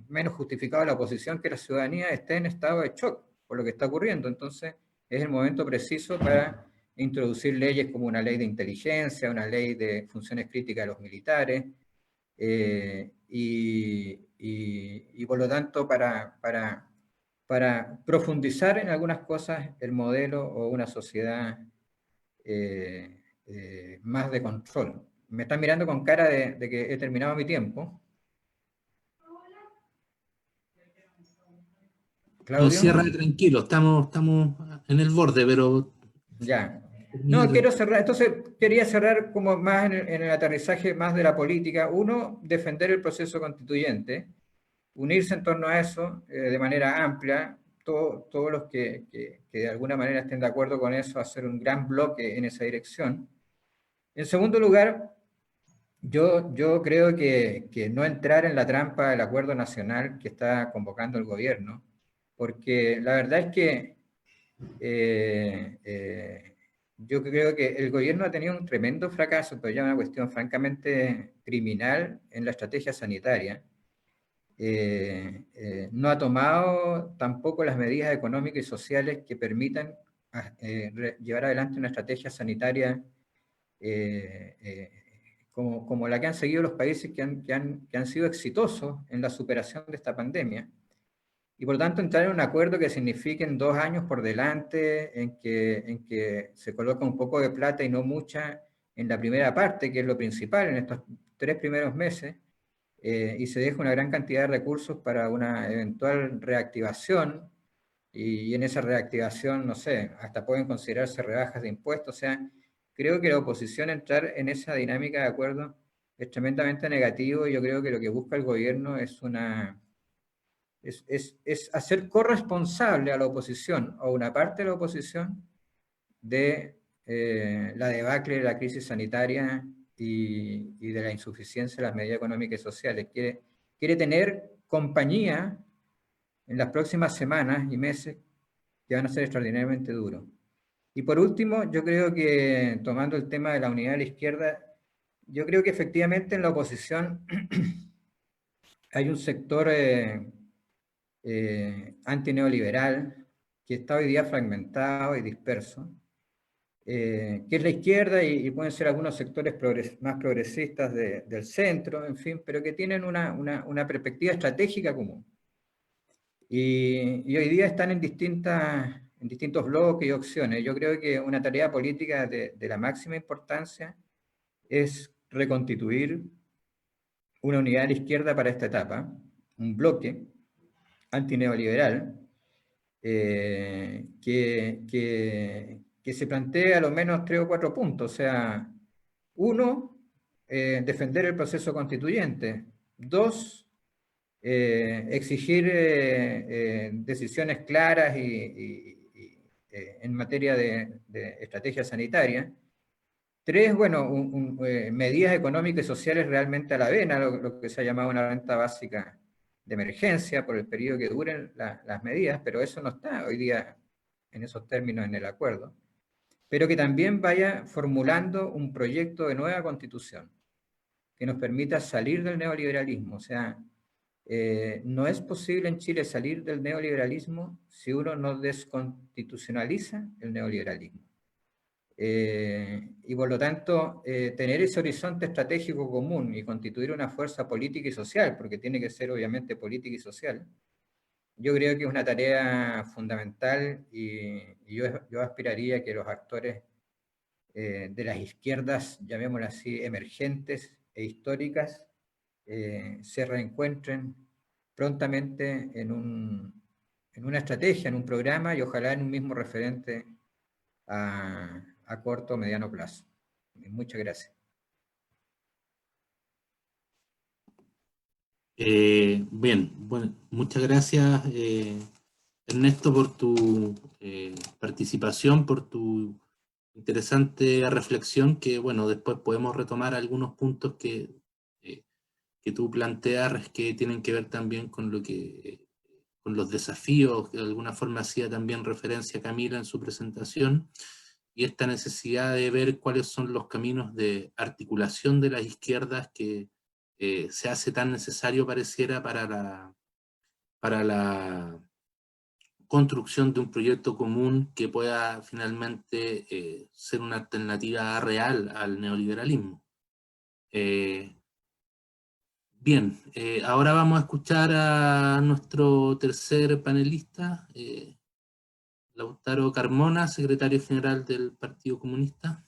menos justificada la oposición que la ciudadanía, esté en estado de shock por lo que está ocurriendo. Entonces, es el momento preciso para introducir leyes como una ley de inteligencia, una ley de funciones críticas de los militares, y por lo tanto para profundizar en algunas cosas el modelo o una sociedad más de control. Me están mirando con cara de que he terminado mi tiempo. ¿Claudio? No, cierra tranquilo, estamos en el borde, pero... Ya. No, quiero cerrar, entonces quería cerrar como más en el aterrizaje más de la política. Uno, defender el proceso constituyente, unirse en torno a eso de manera amplia, todos los que de alguna manera estén de acuerdo con eso, hacer un gran bloque en esa dirección. En segundo lugar, yo creo que no entrar en la trampa del acuerdo nacional que está convocando el gobierno, porque la verdad es que yo creo que el gobierno ha tenido un tremendo fracaso, pero ya una cuestión francamente criminal en la estrategia sanitaria. No ha tomado tampoco las medidas económicas y sociales que permitan llevar adelante una estrategia sanitaria como la que han seguido los países que han sido exitosos en la superación de esta pandemia. Y por lo tanto entrar en un acuerdo que signifiquen 2 años por delante, en que se coloca un poco de plata y no mucha en la primera parte, que es lo principal en estos 3 primeros meses, y se deja una gran cantidad de recursos para una eventual reactivación y en esa reactivación, no sé, hasta pueden considerarse rebajas de impuestos. O sea, creo que la oposición entrar en esa dinámica de acuerdo es tremendamente negativo, y yo creo que lo que busca el gobierno es hacer corresponsable a la oposición, o una parte de la oposición, de la debacle de la crisis sanitaria y de la insuficiencia de las medidas económicas y sociales. Quiere tener compañía en las próximas semanas y meses que van a ser extraordinariamente duros. Y por último, yo creo que, tomando el tema de la unidad de la izquierda, yo creo que efectivamente en la oposición hay un sector antineoliberal que está hoy día fragmentado y disperso, que es la izquierda, y pueden ser algunos sectores más progresistas del centro, en fin, pero que tienen una perspectiva estratégica común. Y hoy día están en distintos bloques y opciones. Yo creo que una tarea política de la máxima importancia es reconstituir una unidad de la izquierda para esta etapa, un bloque antineoliberal, que se plantea a lo menos 3 o 4 puntos. O sea, 1, defender el proceso constituyente. 2, exigir decisiones claras en materia de estrategia sanitaria. 3, bueno, medidas económicas y sociales realmente a la vena, lo que se ha llamado una renta básica de emergencia por el periodo que duren las medidas, pero eso no está hoy día en esos términos en el acuerdo, pero que también vaya formulando un proyecto de nueva constitución que nos permita salir del neoliberalismo. O sea, no es posible en Chile salir del neoliberalismo si uno no desconstitucionaliza el neoliberalismo. Y por lo tanto, tener ese horizonte estratégico común y constituir una fuerza política y social, porque tiene que ser obviamente política y social, yo creo que es una tarea fundamental, y yo aspiraría a que los actores de las izquierdas, llamémoslo así, emergentes e históricas, se reencuentren prontamente en una estrategia, en un programa, y ojalá en un mismo referente a corto o mediano plazo. Muchas gracias. Bien, bueno, muchas gracias, Ernesto, por tu participación, por tu interesante reflexión, que bueno, después podemos retomar algunos puntos que tú planteas, que tienen que ver también con con los desafíos, que de alguna forma hacía también referencia Camila en su presentación, y esta necesidad de ver cuáles son los caminos de articulación de las izquierdas que se hace tan necesario, pareciera, para la construcción de un proyecto común que pueda finalmente ser una alternativa real al neoliberalismo. Bien, ahora vamos a escuchar a nuestro tercer panelista, Lautaro Carmona, secretario general del Partido Comunista.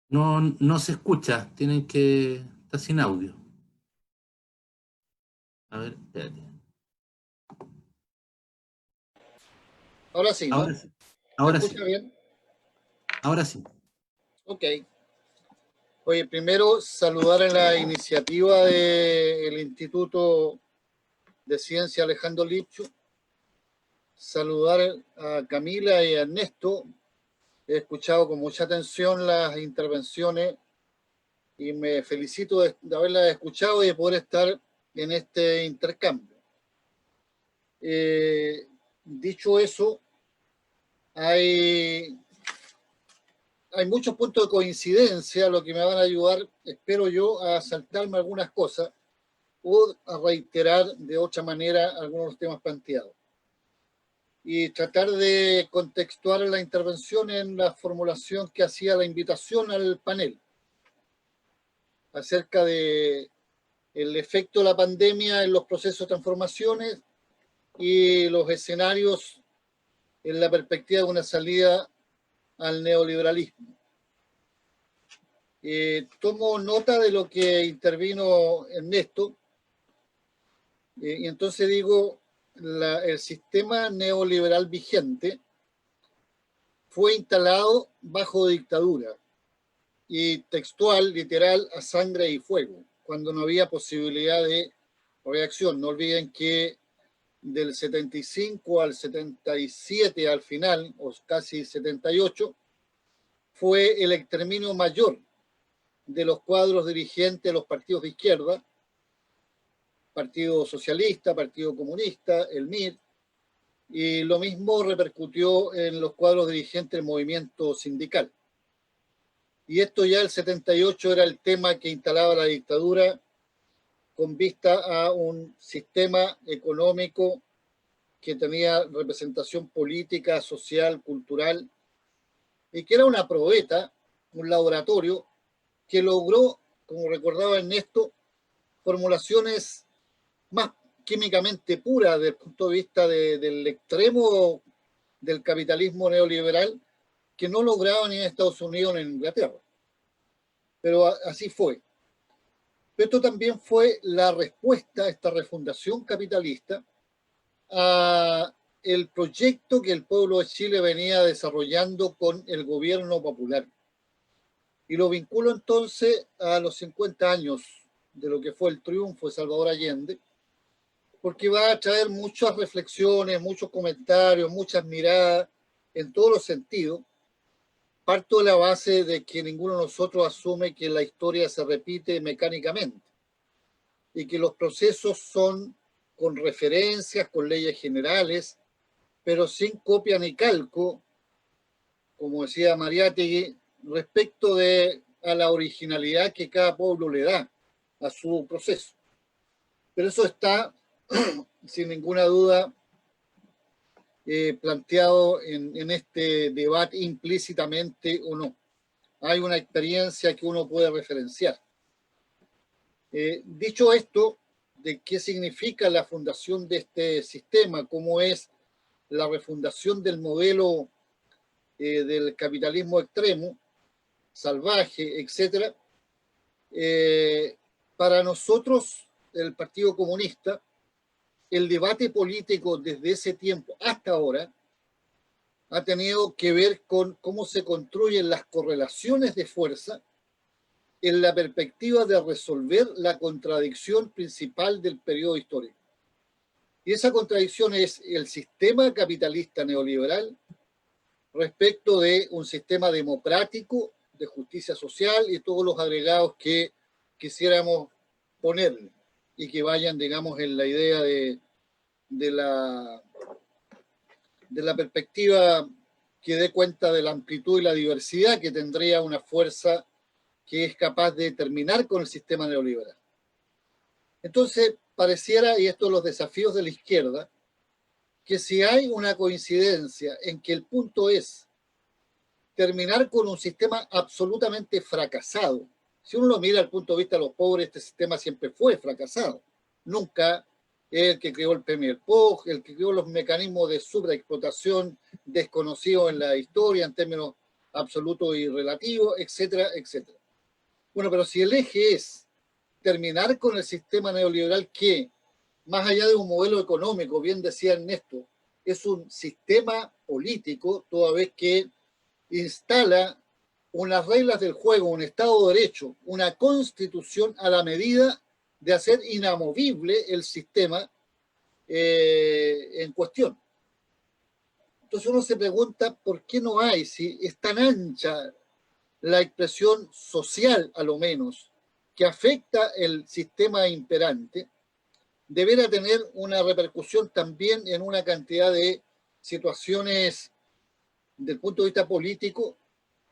No se escucha, está sin audio. A ver, espérate. Ahora sí, ¿no? Ahora sí. Ahora ¿Se sí. escucha bien? Ahora sí. Ok. Oye, primero saludar a la iniciativa del Instituto de Ciencia Alejandro Lipschutz, saludar a Camila y a Ernesto. He escuchado con mucha atención las intervenciones y me felicito de haberlas escuchado y de poder estar en este intercambio. Dicho eso, hay muchos puntos de coincidencia, lo que me van a ayudar, espero yo, a saltarme algunas cosas o a reiterar de otra manera algunos de los temas planteados. Y tratar de contextuar la intervención en la formulación que hacía la invitación al panel acerca de el efecto de la pandemia en los procesos de transformaciones y los escenarios en la perspectiva de una salida al neoliberalismo. Tomo nota de lo que intervino Ernesto Y entonces digo, el sistema neoliberal vigente fue instalado bajo dictadura, y textual, literal, a sangre y fuego, cuando no había posibilidad de reacción. No olviden que del 75 al 77 al final, o casi 78, fue el exterminio mayor de los cuadros dirigentes de los partidos de izquierda, Partido Socialista, Partido Comunista, el MIR, y lo mismo repercutió en los cuadros dirigentes del movimiento sindical. Y esto ya el 78 era el tema que instalaba la dictadura con vista a un sistema económico que tenía representación política, social, cultural, y que era una probeta, un laboratorio que logró, como recordaba Ernesto, formulaciones más químicamente puras desde el punto de vista del extremo del capitalismo neoliberal, que no lograban ni en Estados Unidos ni en Inglaterra. Pero así fue. Pero esto también fue la respuesta a esta refundación capitalista a el proyecto que el pueblo de Chile venía desarrollando con el gobierno popular. Y lo vinculo entonces a los 50 años de lo que fue el triunfo de Salvador Allende, porque va a traer muchas reflexiones, muchos comentarios, muchas miradas en todos los sentidos. Parto de la base de que ninguno de nosotros asume que la historia se repite mecánicamente y que los procesos son con referencias, con leyes generales, pero sin copia ni calco, como decía Mariátegui, respecto a la originalidad que cada pueblo le da a su proceso. Pero eso está, sin ninguna duda, planteado en este debate implícitamente o no. Hay una experiencia que uno puede referenciar. Dicho esto, de qué significa la fundación de este sistema, cómo es la refundación del modelo del capitalismo extremo, salvaje, etc. Para nosotros, el Partido Comunista, el debate político desde ese tiempo hasta ahora ha tenido que ver con cómo se construyen las correlaciones de fuerza en la perspectiva de resolver la contradicción principal del periodo histórico. Y esa contradicción es el sistema capitalista neoliberal respecto de un sistema democrático de justicia social y todos los agregados que quisiéramos ponerle y que vayan, digamos, en la idea de la perspectiva que dé cuenta de la amplitud y la diversidad que tendría una fuerza que es capaz de terminar con el sistema neoliberal. Entonces, pareciera, y esto es los desafíos de la izquierda, que si hay una coincidencia en que el punto es terminar con un sistema absolutamente fracasado. Si uno lo mira al punto de vista de los pobres, este sistema siempre fue fracasado. Nunca el que creó el PMI, el POG, el que creó los mecanismos de sobreexplotación desconocidos en la historia en términos absolutos y relativos, etcétera, etcétera. Bueno, pero si el eje es terminar con el sistema neoliberal que, más allá de un modelo económico, bien decía Ernesto, es un sistema político, toda vez que instala unas reglas del juego, un Estado de Derecho, una constitución a la medida de hacer inamovible el sistema en cuestión. Entonces uno se pregunta por qué no hay, si es tan ancha la expresión social, a lo menos, que afecta el sistema imperante, deberá tener una repercusión también en una cantidad de situaciones del punto de vista político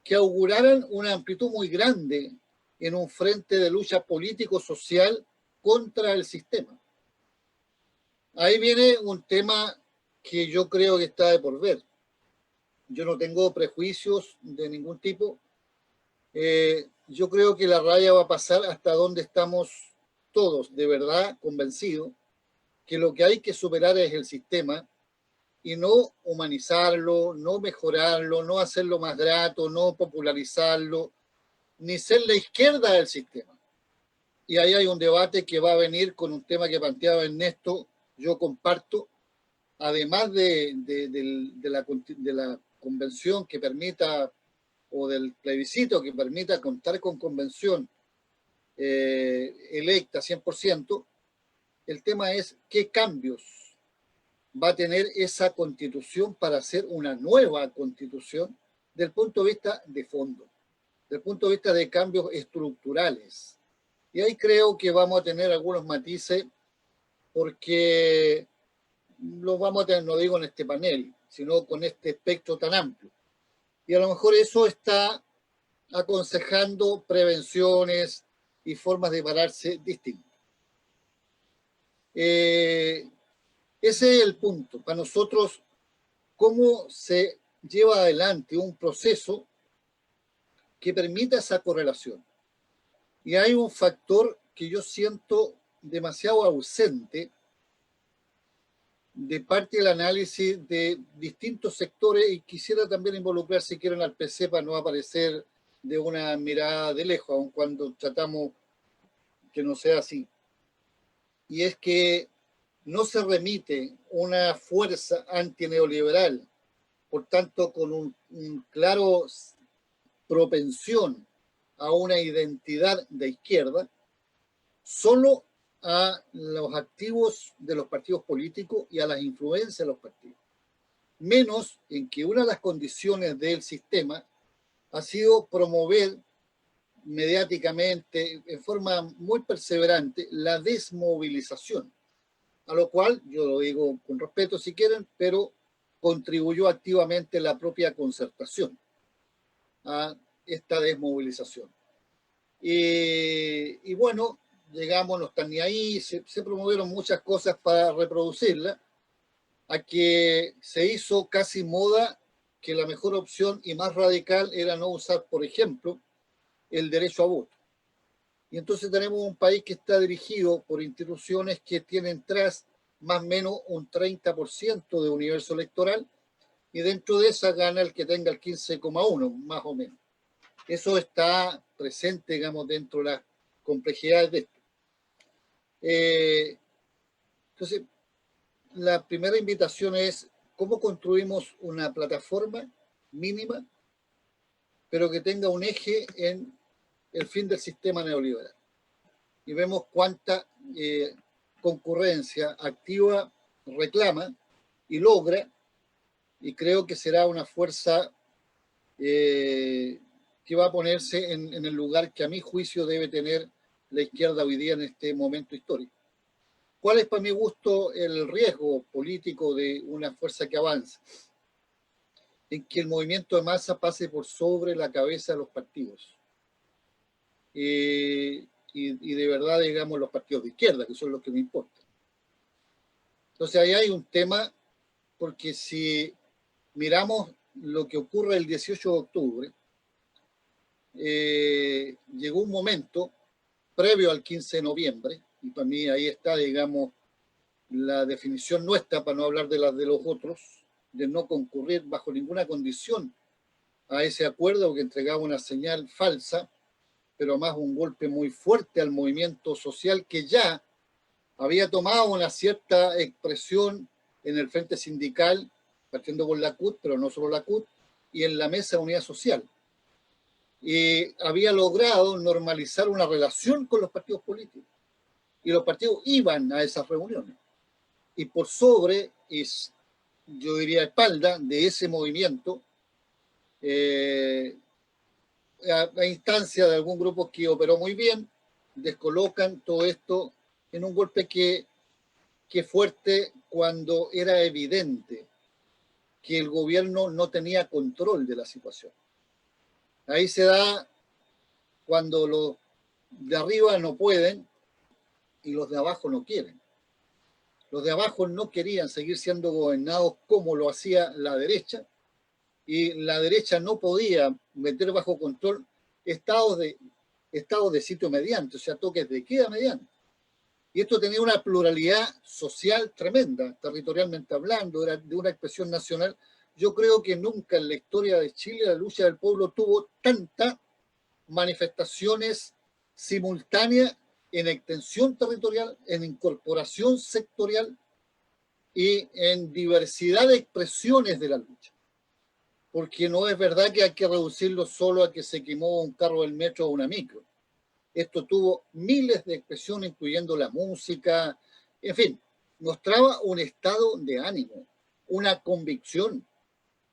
que auguraran una amplitud muy grande en un frente de lucha político-social contra el sistema. Ahí viene un tema que yo creo que está de por ver. Yo no tengo prejuicios de ningún tipo. Yo creo que la raya va a pasar hasta donde estamos todos de verdad convencidos que lo que hay que superar es el sistema y no humanizarlo, no mejorarlo, no hacerlo más grato, no popularizarlo, ni ser la izquierda del sistema. y ahí hay un debate que va a venir con un tema que planteaba Ernesto, yo comparto, además de la convención que permita, o del plebiscito que permita contar con convención electa 100%, el tema es qué cambios va a tener esa constitución para hacer una nueva constitución del punto de vista de fondo, del punto de vista de cambios estructurales. Y ahí creo que vamos a tener algunos matices, porque los vamos a tener, no digo en este panel, sino con este espectro tan amplio. Y a lo mejor eso está aconsejando prevenciones y formas de pararse distintas. Ese es el punto. Para nosotros, cómo se lleva adelante un proceso que permita esa correlación. Y hay un factor que yo siento demasiado ausente de parte del análisis de distintos sectores, y quisiera también involucrar, si quieren, al PC para no aparecer de una mirada de lejos, aun cuando tratamos que no sea así. Y es que no se remite una fuerza antineoliberal, por tanto con un claro propensión a una identidad de izquierda, solo a los activos de los partidos políticos y a las influencias de los partidos. Menos en que una de las condiciones del sistema ha sido promover mediáticamente, en forma muy perseverante, la desmovilización, a lo cual, yo lo digo con respeto si quieren, pero contribuyó activamente la propia concertación a esta desmovilización. Y bueno, llegamos, no están ni ahí, se promovieron muchas cosas para reproducirla, a que se hizo casi moda que la mejor opción y más radical era no usar, por ejemplo, el derecho a voto. Y entonces tenemos un país que está dirigido por instituciones que tienen tras más o menos un 30% de universo electoral, y dentro de esa gana el que tenga el 15,1, más o menos. Eso está presente, digamos, dentro de las complejidades de esto. Entonces, la primera invitación es cómo construimos una plataforma mínima, pero que tenga un eje en el fin del sistema neoliberal. Y vemos cuánta concurrencia activa reclama y logra, y creo que será una fuerza que va a ponerse en el lugar que a mi juicio debe tener la izquierda hoy día en este momento histórico. ¿Cuál es, para mi gusto, el riesgo político de una fuerza que avanza? En que el movimiento de masa pase por sobre la cabeza de los partidos. Y de verdad, digamos, los partidos de izquierda, que son los que me importan. Entonces, ahí hay un tema, porque si miramos lo que ocurre el 18 de octubre, llegó un momento previo al 15 de noviembre, y para mí ahí está, digamos, la definición nuestra, para no hablar de las de los otros, de no concurrir bajo ninguna condición a ese acuerdo que entregaba una señal falsa, pero más un golpe muy fuerte al movimiento social que ya había tomado una cierta expresión en el frente sindical, partiendo por la CUT, pero no solo la CUT, y en la mesa de unidad social. Y había logrado normalizar una relación con los partidos políticos. Y los partidos iban a esas reuniones. Y por sobre, yo diría espalda, de ese movimiento, a instancia de algún grupo que operó muy bien, descolocan todo esto en un golpe que fuerte, cuando era evidente que el gobierno no tenía control de la situación. Ahí se da cuando los de arriba no pueden y los de abajo no quieren. Los de abajo no querían seguir siendo gobernados como lo hacía la derecha, y la derecha no podía meter bajo control estados de sitio mediante, o sea, toques de queda mediante. Y esto tenía una pluralidad social tremenda, territorialmente hablando, era de una expresión nacional. Yo creo que nunca en la historia de Chile la lucha del pueblo tuvo tantas manifestaciones simultáneas en extensión territorial, en incorporación sectorial y en diversidad de expresiones de la lucha. Porque no es verdad que hay que reducirlo solo a que se quemó un carro del metro o una micro. Esto tuvo miles de expresiones, incluyendo la música, en fin, mostraba un estado de ánimo, una convicción,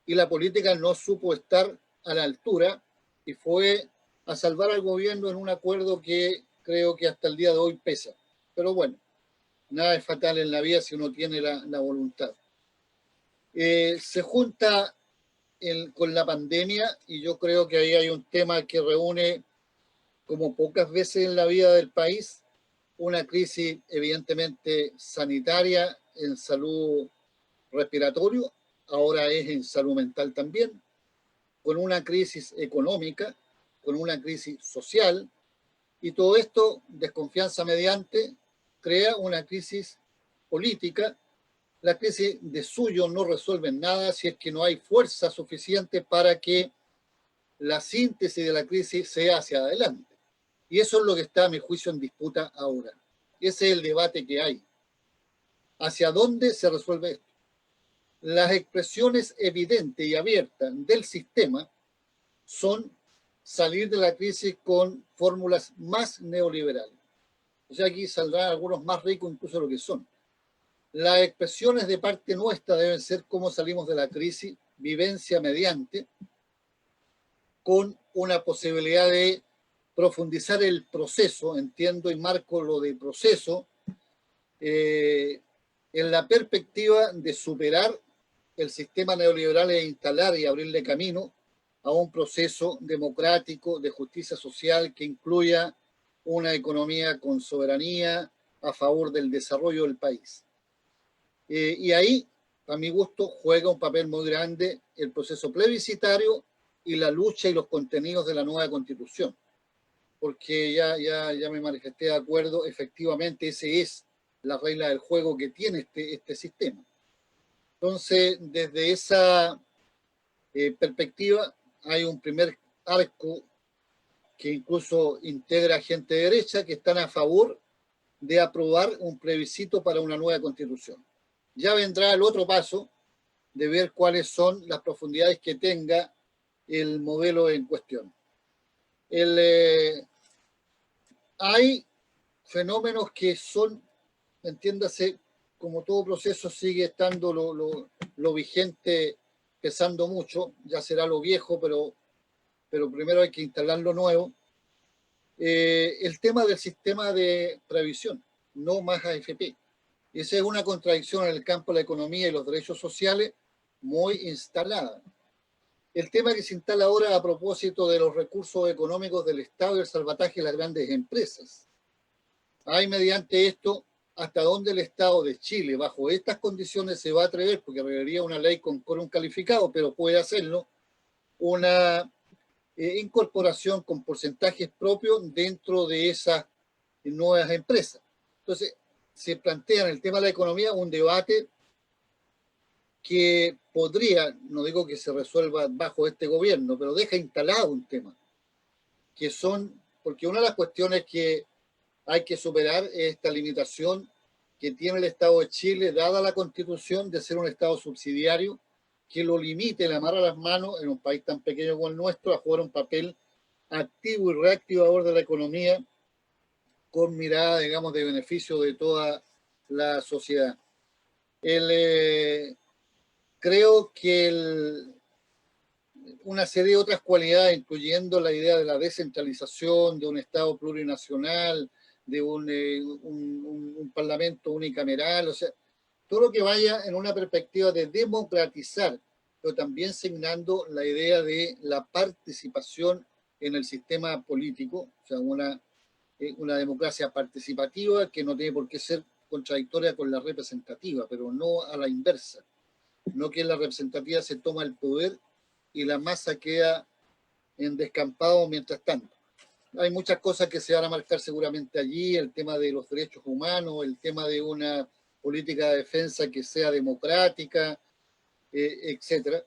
y la política no supo estar a la altura y fue a salvar al gobierno en un acuerdo que creo que hasta el día de hoy pesa. Pero bueno, nada es fatal en la vida si uno tiene la voluntad. Se junta con la pandemia y yo creo que ahí hay un tema que reúne, como pocas veces en la vida del país, una crisis evidentemente sanitaria en salud respiratoria, ahora es en salud mental también, con una crisis económica, con una crisis social, y todo esto, desconfianza mediante, crea una crisis política. La crisis de suyo no resuelve nada si es que no hay fuerza suficiente para que la síntesis de la crisis sea hacia adelante. Y eso es lo que está, a mi juicio, en disputa ahora. Ese es el debate que hay. ¿Hacia dónde se resuelve esto? Las expresiones evidentes y abiertas del sistema son salir de la crisis con fórmulas más neoliberales. O sea, aquí saldrán algunos más ricos incluso de lo que son. Las expresiones de parte nuestra deben ser cómo salimos de la crisis, vivencia mediante, con una posibilidad de profundizar el proceso, entiendo y marco lo de proceso, en la perspectiva de superar el sistema neoliberal e instalar y abrirle camino a un proceso democrático de justicia social que incluya una economía con soberanía a favor del desarrollo del país. Y ahí, a mi gusto, juega un papel muy grande el proceso plebiscitario y la lucha y los contenidos de la nueva Constitución. Porque ya me manifesté de acuerdo, efectivamente, ese es la regla del juego que tiene este sistema. Entonces, desde esa perspectiva, hay un primer arco que incluso integra gente de derecha que están a favor de aprobar un plebiscito para una nueva Constitución. Ya vendrá el otro paso de ver cuáles son las profundidades que tenga el modelo en cuestión. Hay fenómenos que son, entiéndase, como todo proceso sigue estando lo vigente pesando mucho, ya será lo viejo, pero primero hay que instalar lo nuevo. El tema del sistema de previsión, no más AFP. Esa es una contradicción en el campo de la economía y los derechos sociales muy instalada. El tema que se instala ahora a propósito de los recursos económicos del Estado y el salvataje de las grandes empresas. Hay mediante esto hasta dónde el Estado de Chile, bajo estas condiciones, se va a atrever, porque requeriría una ley con quórum calificado, pero puede hacerlo, una incorporación con porcentajes propios dentro de esas nuevas empresas. Entonces, se plantea en el tema de la economía un debate que podría, no digo que se resuelva bajo este gobierno, pero deja instalado un tema, que son, porque una de las cuestiones que hay que superar es esta limitación que tiene el Estado de Chile, dada la Constitución, de ser un Estado subsidiario, que lo limite, le amarra las manos en un país tan pequeño como el nuestro a jugar un papel activo y reactivador de la economía con mirada, digamos, de beneficio de toda la sociedad. Creo que una serie de otras cualidades, incluyendo la idea de la descentralización, de un Estado plurinacional, de un parlamento unicameral, o sea, todo lo que vaya en una perspectiva de democratizar, pero también signando la idea de la participación en el sistema político, o sea, una democracia participativa que no tiene por qué ser contradictoria con la representativa, pero no a la inversa, no que la representativa se toma el poder y la masa queda en descampado mientras tanto. Hay muchas cosas que se van a marcar seguramente allí, el tema de los derechos humanos, el tema de una política de defensa que sea democrática, etcétera,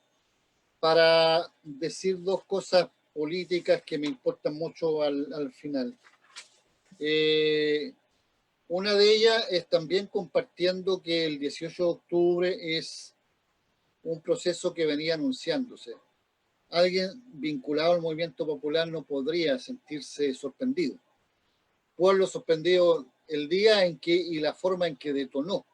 para decir dos cosas políticas que me importan mucho al final. Una de ellas es también compartiendo que el 18 de octubre es un proceso que venía anunciándose. Alguien vinculado al movimiento popular no podría sentirse sorprendido. Pueblo sorprendido el día en que y la forma en que detonó,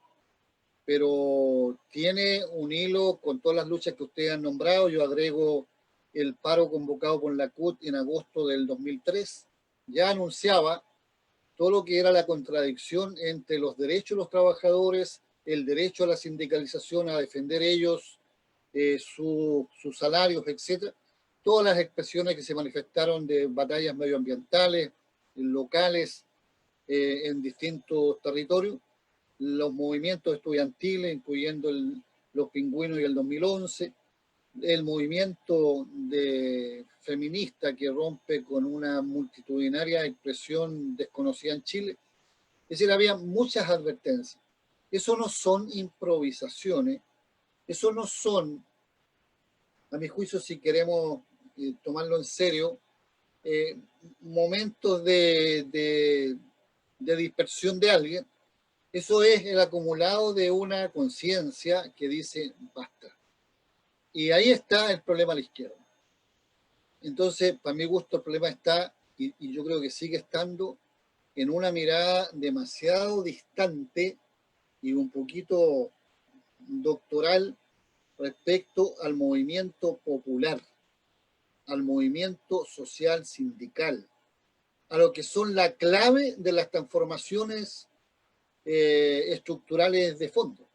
pero tiene un hilo con todas las luchas que ustedes han nombrado. Yo agrego el paro convocado por la CUT en agosto del 2003. Ya anunciaba todo lo que era la contradicción entre los derechos de los trabajadores, el derecho a la sindicalización, a defender ellos, sus salarios, etc. Todas las expresiones que se manifestaron de batallas medioambientales, locales, en distintos territorios, los movimientos estudiantiles, incluyendo los pingüinos y el 2011, el movimiento feminista que rompe con una multitudinaria expresión desconocida en Chile. Es decir, había muchas advertencias. Eso no son improvisaciones, eso no son, a mi juicio, si queremos tomarlo en serio, momentos de dispersión de alguien. Eso es el acumulado de una conciencia que dice basta. Y ahí está el problema a la izquierda. Entonces, para mi gusto, el problema está, y yo creo que sigue estando, en una mirada demasiado distante y un poquito doctoral respecto al movimiento popular, al movimiento social sindical, a lo que son la clave de las transformaciones estructurales de fondo.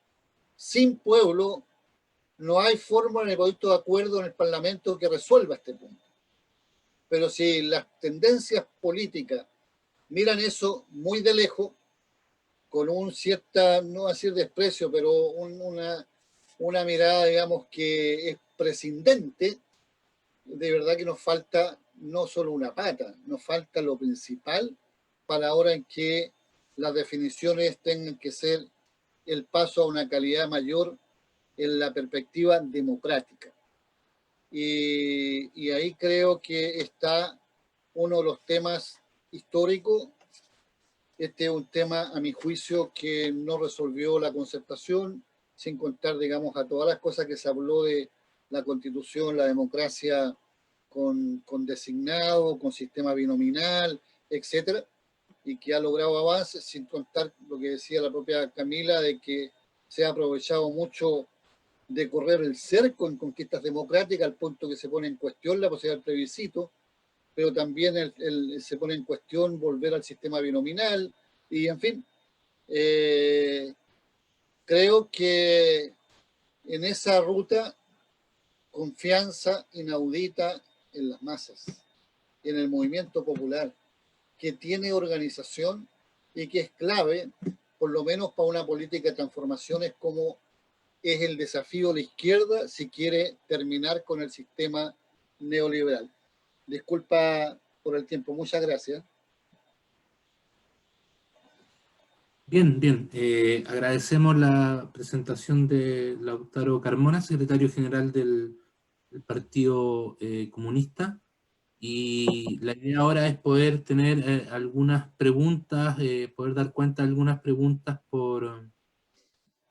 Sin pueblo no hay forma en el proyecto de acuerdo en el Parlamento que resuelva este punto. Pero si las tendencias políticas miran eso muy de lejos, con un cierta, no voy a decir desprecio, pero una mirada, digamos, que es prescindente, de verdad que nos falta no solo una pata, nos falta lo principal para ahora en que las definiciones tengan que ser el paso a una calidad mayor en la perspectiva democrática. Y ahí creo que está uno de los temas históricos. Este es un tema, a mi juicio, que no resolvió la concertación, sin contar, digamos, a todas las cosas que se habló de la Constitución, la democracia con designado, con sistema binominal, etcétera, y que ha logrado avances, sin contar lo que decía la propia Camila, de que se ha aprovechado mucho de correr el cerco en conquistas democráticas, al punto que se pone en cuestión la posibilidad del plebiscito, pero también se pone en cuestión volver al sistema binominal, y en fin, creo que en esa ruta confianza inaudita en las masas, en el movimiento popular, que tiene organización y que es clave, por lo menos para una política de transformaciones como es el desafío de la izquierda si quiere terminar con el sistema neoliberal. Disculpa por el tiempo, muchas gracias. Bien, bien. Agradecemos la presentación de Lautaro Carmona, secretario general del Partido Comunista. Y la idea ahora es poder tener algunas preguntas, poder dar cuenta de algunas preguntas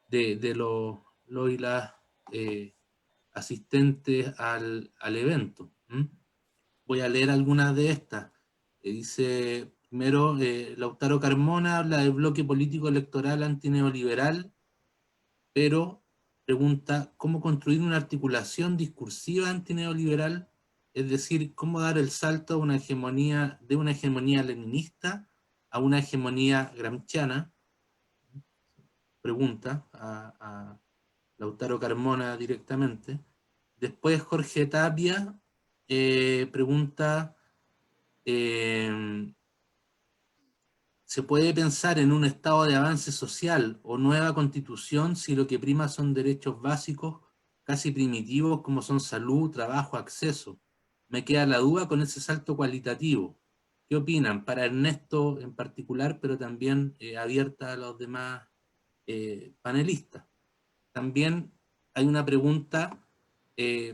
de los y las asistentes al evento. Voy a leer algunas de estas. Dice, primero, Lautaro Carmona habla del bloque político electoral antineoliberal, pero pregunta, ¿cómo construir una articulación discursiva antineoliberal? Es decir, ¿cómo dar el salto de una hegemonía leninista a una hegemonía gramsciana? Pregunta a Lautaro Carmona directamente. Después Jorge Tapia pregunta, ¿se puede pensar en un estado de avance social o nueva constitución si lo que prima son derechos básicos casi primitivos como son salud, trabajo, acceso? Me queda la duda con ese salto cualitativo. ¿Qué opinan? Para Ernesto en particular, pero también abierta a los demás panelistas. También hay una pregunta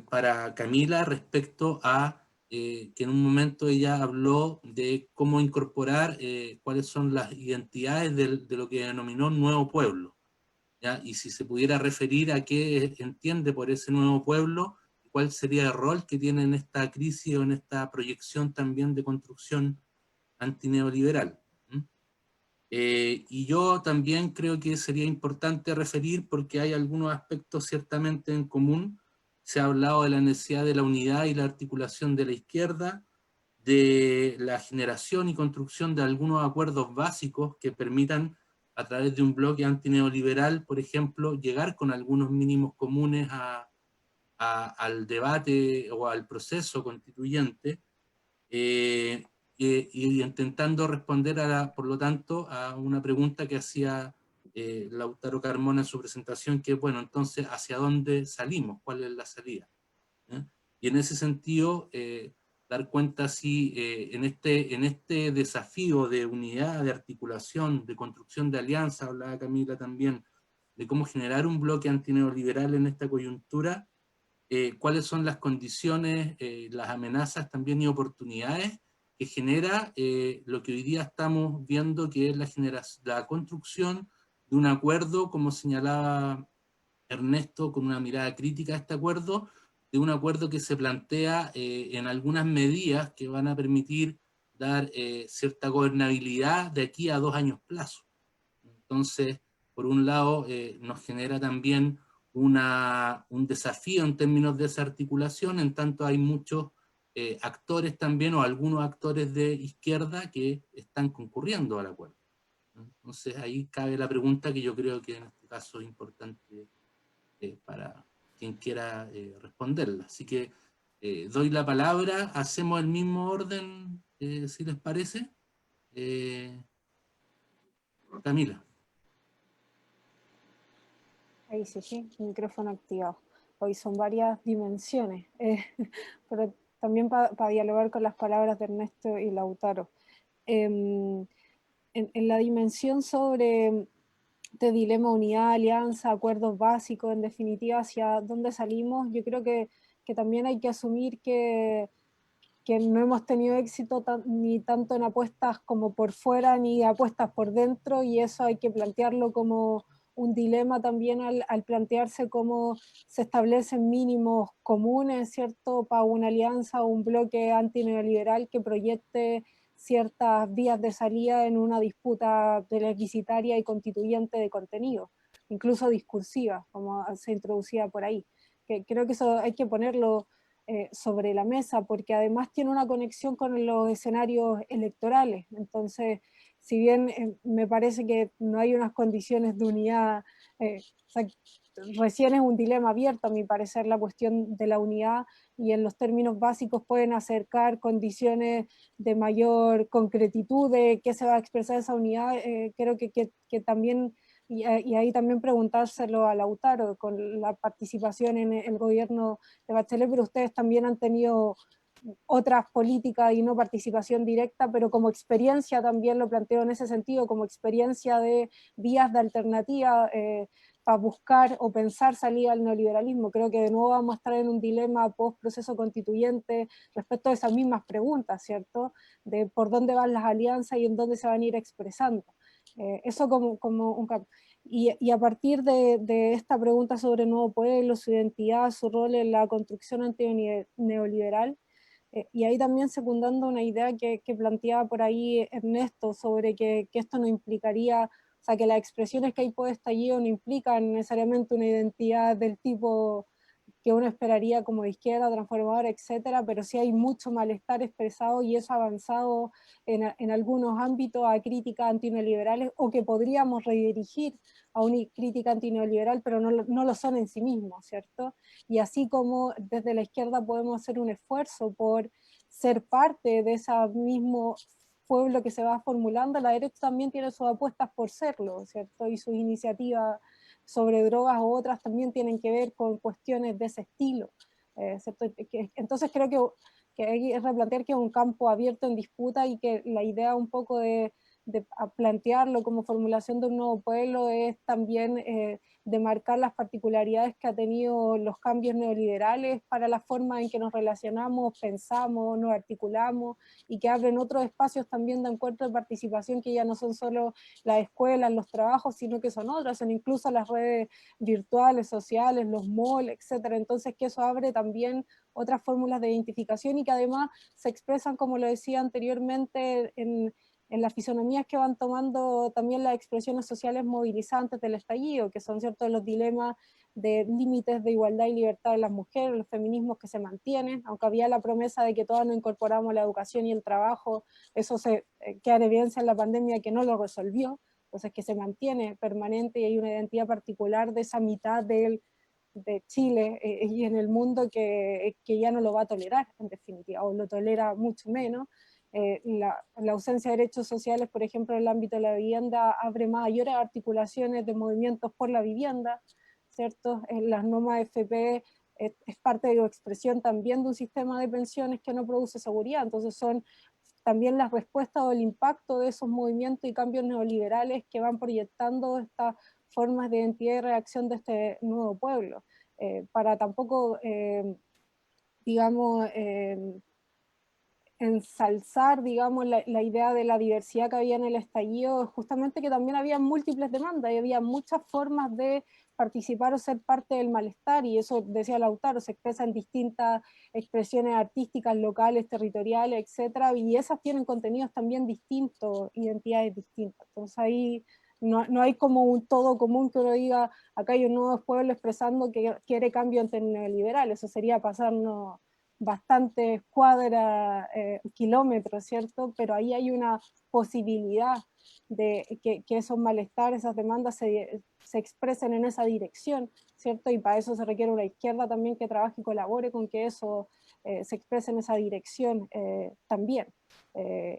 para Camila respecto a que en un momento ella habló de cómo incorporar cuáles son las identidades de lo que denominó nuevo pueblo, ¿ya? Y si se pudiera referir a qué entiende por ese nuevo pueblo, cuál sería el rol que tiene en esta crisis o en esta proyección también de construcción antineoliberal. Y yo también creo que sería importante referir, porque hay algunos aspectos ciertamente en común. Se ha hablado de la necesidad de la unidad y la articulación de la izquierda, de la generación y construcción de algunos acuerdos básicos que permitan, a través de un bloque antineoliberal, por ejemplo, llegar con algunos mínimos comunes al debate o al proceso constituyente, eh, y intentando responder, por lo tanto, a una pregunta que hacía Lautaro Carmona en su presentación, que es, bueno, entonces, ¿hacia dónde salimos? ¿Cuál es la salida? ¿Eh? Y en ese sentido, dar cuenta si en este desafío de unidad, de articulación, de construcción de alianza, hablaba Camila también, de cómo generar un bloque antineoliberal en esta coyuntura, cuáles son las condiciones, las amenazas también y oportunidades que genera lo que hoy día estamos viendo, que es la construcción de un acuerdo, como señalaba Ernesto, con una mirada crítica a este acuerdo, de un acuerdo que se plantea en algunas medidas que van a permitir dar cierta gobernabilidad de aquí a 2 años plazo. Entonces, por un lado, nos genera también un desafío en términos de esa articulación, en tanto hay muchos actores también, o algunos actores de izquierda que están concurriendo al acuerdo. Entonces ahí cabe la pregunta, que yo creo que en este caso es importante para quien quiera responderla. Así que doy la palabra, hacemos el mismo orden, si les parece. Camila. Ahí sí, sí, micrófono activado. Hoy son varias dimensiones, pero también para dialogar con las palabras de Ernesto y Lautaro. En la dimensión sobre este dilema unidad, alianza, acuerdos básicos, en definitiva, hacia dónde salimos, yo creo que también hay que asumir que no hemos tenido éxito ni tanto en apuestas como por fuera, ni apuestas por dentro, y eso hay que plantearlo como un dilema también al plantearse cómo se establecen mínimos comunes, ¿cierto?, para una alianza o un bloque antineoliberal que proyecte ciertas vías de salida en una disputa plebiscitaria y constituyente de contenido, incluso discursiva, como se introducía por ahí. Que creo que eso hay que ponerlo sobre la mesa, porque además tiene una conexión con los escenarios electorales. Entonces, si bien me parece que no hay unas condiciones de unidad, o sea, recién es un dilema abierto, a mi parecer, la cuestión de la unidad, y en los términos básicos pueden acercar condiciones de mayor concretitud de qué se va a expresar esa unidad. Creo que también, y ahí también preguntárselo a Lautaro, con la participación en el gobierno de Bachelet, pero ustedes también han tenido otras políticas y no participación directa, pero como experiencia también lo planteo en ese sentido, como experiencia de vías de alternativa para buscar o pensar salida al neoliberalismo. Creo que de nuevo vamos a estar en un dilema post proceso constituyente respecto a esas mismas preguntas, ¿cierto? De por dónde van las alianzas y en dónde se van a ir expresando. Eso como un campo. Y a partir de esta pregunta sobre el nuevo pueblo, su identidad, su rol en la construcción antineoliberal, y ahí también secundando una idea que planteaba por ahí Ernesto sobre que esto no implicaría, o sea, que las expresiones que hay por estallido no implican necesariamente una identidad del tipo que uno esperaría como de izquierda, transformadora, etcétera, pero sí hay mucho malestar expresado, y eso ha avanzado en algunos ámbitos a críticas antineoliberales, o que podríamos redirigir a una crítica antineoliberal, pero no lo son en sí mismos, ¿cierto? Y así como desde la izquierda podemos hacer un esfuerzo por ser parte de ese mismo pueblo que se va formulando, la derecha también tiene sus apuestas por serlo, ¿cierto? Y sus iniciativas sobre drogas u otras también tienen que ver con cuestiones de ese estilo. Entonces creo que hay que replantear que es un campo abierto en disputa, y que la idea un poco de a plantearlo como formulación de un nuevo pueblo es también demarcar las particularidades que ha tenido los cambios neoliberales para la forma en que nos relacionamos, pensamos, nos articulamos, y que abren otros espacios también de encuentro de participación que ya no son solo las escuelas, los trabajos, sino que son otras, son incluso las redes virtuales, sociales, los malls, etcétera. Entonces que eso abre también otras fórmulas de identificación y que además se expresan, como lo decía anteriormente, en las fisonomías que van tomando también las expresiones sociales movilizantes del estallido, que son ciertos los dilemas de límites de igualdad y libertad de las mujeres, los feminismos que se mantienen, aunque había la promesa de que todas nos incorporamos la educación y el trabajo, eso se queda en evidencia en la pandemia que no lo resolvió, entonces que se mantiene permanente y hay una identidad particular de esa mitad de Chile y en el mundo que ya no lo va a tolerar, en definitiva, o lo tolera mucho menos. La ausencia de derechos sociales, por ejemplo, en el ámbito de la vivienda, abre mayores articulaciones de movimientos por la vivienda, ¿cierto? En las normas FP es parte de la expresión también de un sistema de pensiones que no produce seguridad, entonces son también las respuestas o el impacto de esos movimientos y cambios neoliberales que van proyectando estas formas de identidad y reacción de este nuevo pueblo. Para tampoco, digamos, ensalzar, digamos, la idea de la diversidad que había en el estallido, justamente que también había múltiples demandas y había muchas formas de participar o ser parte del malestar, y eso, decía Lautaro, se expresa en distintas expresiones artísticas, locales, territoriales, etcétera, y esas tienen contenidos también distintos, identidades distintas. Entonces ahí no hay como un todo común que uno diga, acá hay un nuevo pueblo expresando que quiere cambio ante el neoliberal, eso sería pasarnos bastantes cuadras, kilómetros, ¿cierto? Pero ahí hay una posibilidad de que esos malestares, esas demandas se expresen en esa dirección, ¿cierto? Y para eso se requiere una izquierda también que trabaje y colabore con que eso se exprese en esa dirección también.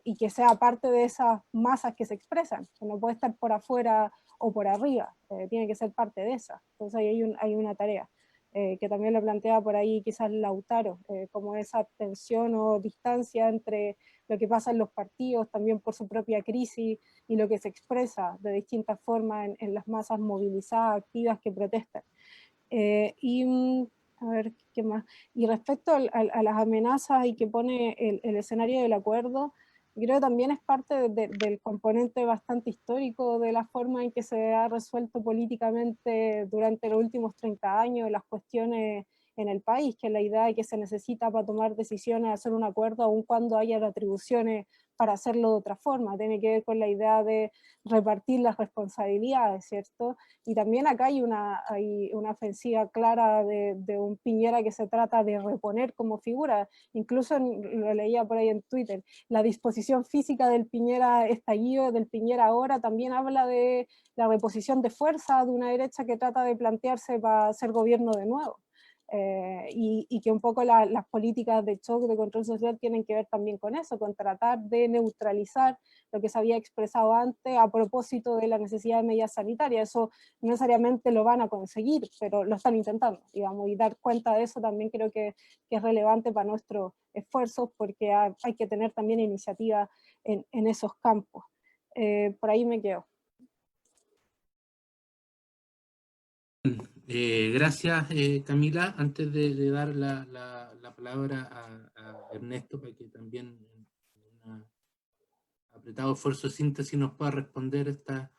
Y que sea parte de esas masas que se expresan, que no puede estar por afuera o por arriba, tiene que ser parte de esa. Entonces ahí hay una tarea. Que también lo plantea por ahí quizás Lautaro, como esa tensión o distancia entre lo que pasa en los partidos, también por su propia crisis, y lo que se expresa de distintas formas en las masas movilizadas, activas que protestan. A ver, ¿qué más? Y respecto a las amenazas y que pone el escenario del acuerdo, creo que también es parte del componente bastante histórico de la forma en que se ha resuelto políticamente durante los últimos 30 años las cuestiones en el país, que es la idea de que se necesita para tomar decisiones hacer un acuerdo aun cuando haya atribuciones para hacerlo de otra forma, tiene que ver con la idea de repartir las responsabilidades, ¿cierto? Y también acá hay una ofensiva clara de un Piñera que se trata de reponer como figura, incluso lo leía por ahí en Twitter, la disposición física del Piñera estallido, del Piñera ahora, también habla de la reposición de fuerza de una derecha que trata de plantearse para ser gobierno de nuevo. Y que un poco las políticas de shock, de control social, tienen que ver también con eso, con tratar de neutralizar lo que se había expresado antes a propósito de la necesidad de medidas sanitarias. Eso no necesariamente lo van a conseguir, pero lo están intentando, digamos, y dar cuenta de eso también creo que es relevante para nuestros esfuerzos, porque hay que tener también iniciativa en esos campos. Por ahí me quedo. Gracias, Camila. Antes de dar la palabra a Ernesto para que también en un apretado esfuerzo de síntesis nos pueda responder esta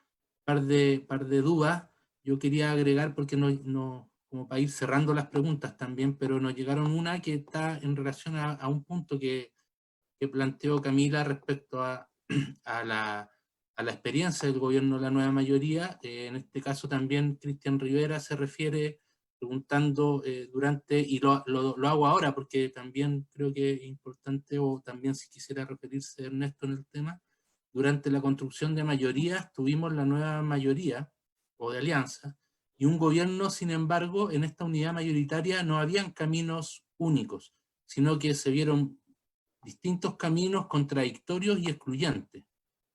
par de dudas, yo quería agregar, porque como para ir cerrando las preguntas también, pero nos llegaron una que está en relación a un punto que planteó Camila respecto a la experiencia del gobierno de la nueva mayoría. En este caso también Cristian Rivera se refiere preguntando y lo hago ahora porque también creo que es importante, o también si quisiera referirse Ernesto en el tema, durante la construcción de mayorías tuvimos la nueva mayoría o de alianza, y un gobierno, sin embargo, en esta unidad mayoritaria no habían caminos únicos, sino que se vieron distintos caminos contradictorios y excluyentes.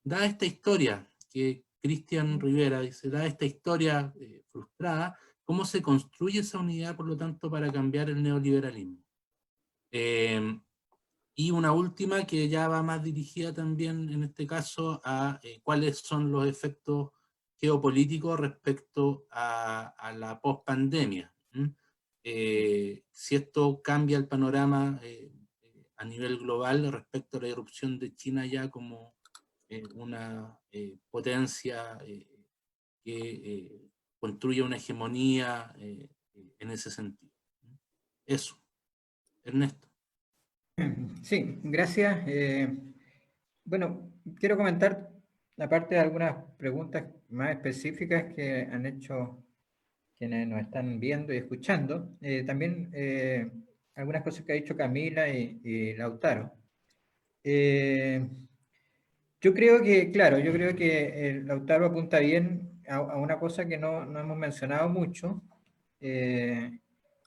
Dada esta historia que Cristian Rivera dice, dada esta historia frustrada, ¿cómo se construye esa unidad, por lo tanto, para cambiar el neoliberalismo? Y una última que ya va más dirigida también en este caso a cuáles son los efectos geopolíticos respecto a la pospandemia. Si esto cambia el panorama a nivel global respecto a la irrupción de China ya como una potencia que construye una hegemonía en ese sentido. Eso, Ernesto. Sí, gracias. Bueno, quiero comentar, aparte de algunas preguntas más específicas que han hecho quienes nos están viendo y escuchando, también algunas cosas que ha dicho Camila y Lautaro. Yo creo que, claro, yo creo que Lautaro apunta bien a una cosa que no hemos mencionado mucho,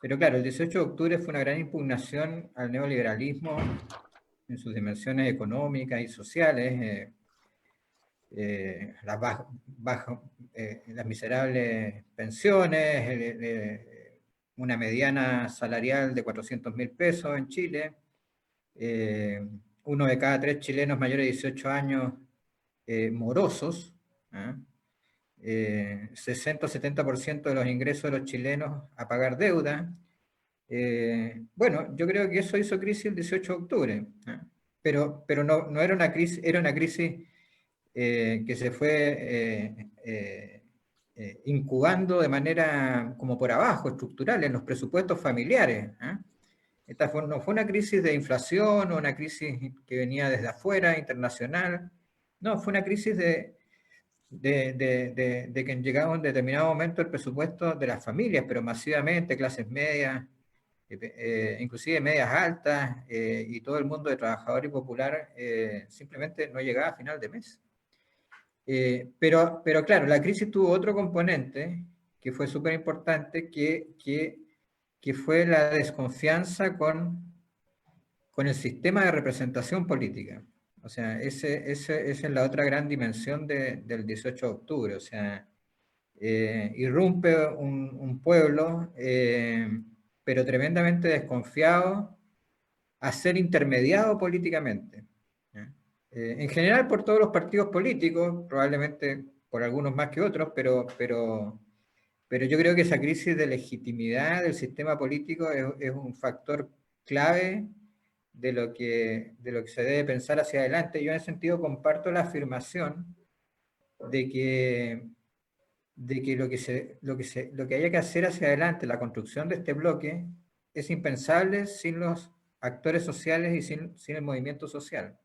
pero claro, el 18 de octubre fue una gran impugnación al neoliberalismo en sus dimensiones económicas y sociales, las miserables pensiones, una mediana salarial de 400.000 pesos en Chile, uno de cada 3 chilenos mayores de 18 años morosos, 60-70% de los ingresos de los chilenos a pagar deuda. Bueno, yo creo que eso hizo crisis el 18 de octubre, pero no era una crisis, era una crisis que se fue incubando de manera como por abajo, estructural, en los presupuestos familiares. Esta no fue una crisis de inflación o una crisis que venía desde afuera, internacional. No, fue una crisis de que llegaba un determinado momento el presupuesto de las familias, pero masivamente, clases medias, inclusive medias altas, y todo el mundo de trabajador y popular simplemente no llegaba a final de mes. Pero claro, la crisis tuvo otro componente que fue súper importante, que fue la desconfianza con el sistema de representación política. O sea, esa es la otra gran dimensión del 18 de octubre. O sea, irrumpe un pueblo, pero tremendamente desconfiado a ser intermediado políticamente. En general por todos los partidos políticos, probablemente por algunos más que otros, pero yo creo que esa crisis de legitimidad del sistema político es un factor clave de lo que se debe pensar hacia adelante. Yo en ese sentido comparto la afirmación de que lo que haya que hacer hacia adelante, la construcción de este bloque, es impensable sin los actores sociales y sin el movimiento social.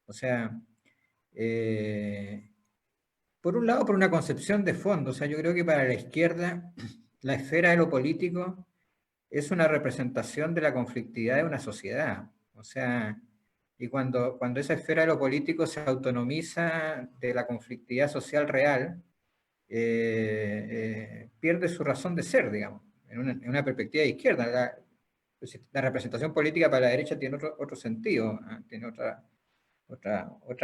O sea, por un lado, por una concepción de fondo. O sea, yo creo que para la izquierda, la esfera de lo político es una representación de la conflictividad de una sociedad. O sea, y cuando esa esfera de lo político se autonomiza de la conflictividad social real, pierde su razón de ser, digamos, en una perspectiva de izquierda. La representación política para la derecha tiene otro sentido, tiene otra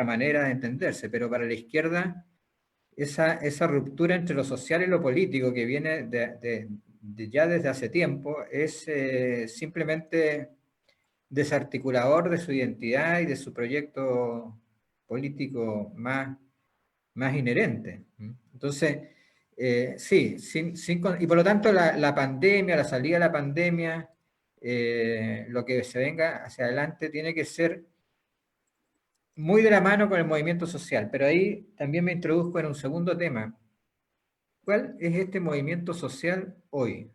manera de entenderse, pero para la izquierda esa ruptura entre lo social y lo político que viene ya desde hace tiempo es simplemente desarticulador de su identidad y de su proyecto político más inherente. Entonces, sí, y por lo tanto la pandemia, la salida de la pandemia, lo que se venga hacia adelante tiene que ser muy de la mano con el movimiento social, pero ahí también me introduzco en un segundo tema. ¿Cuál es este movimiento social hoy?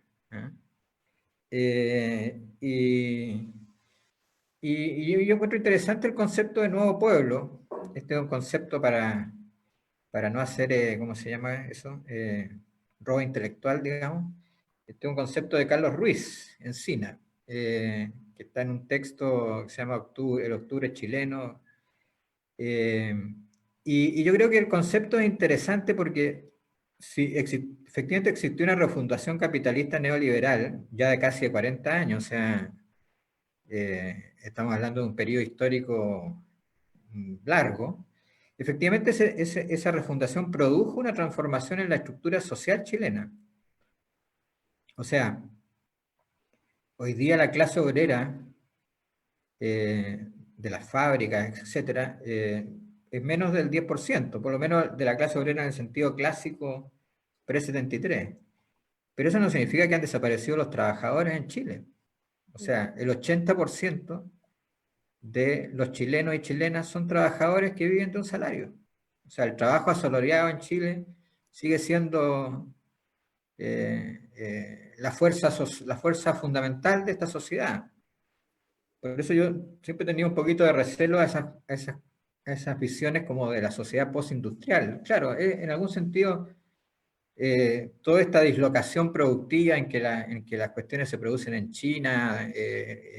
Y yo encuentro interesante el concepto de nuevo pueblo. Este es un concepto para no hacer, ¿cómo se llama eso? Robo intelectual, digamos. Este es un concepto de Carlos Ruiz Encina, que está en un texto que se llama El Octubre Chileno. Y yo creo que el concepto es interesante porque efectivamente existió una refundación capitalista neoliberal ya de casi 40 años, o sea, estamos hablando de un periodo histórico largo. Efectivamente, esa refundación produjo una transformación en la estructura social chilena. O sea, hoy día la clase obrera de las fábricas, etcétera, es menos del 10%, por lo menos de la clase obrera en el sentido clásico pre-73. Pero eso no significa que han desaparecido los trabajadores en Chile. O sea, el 80% de los chilenos y chilenas son trabajadores que viven de un salario. O sea, el trabajo asalariado en Chile sigue siendo la fuerza fundamental de esta sociedad. Por eso yo siempre he tenido un poquito de recelo a esas visiones como de la sociedad postindustrial. Claro, en algún sentido, toda esta dislocación productiva en que las cuestiones se producen en China,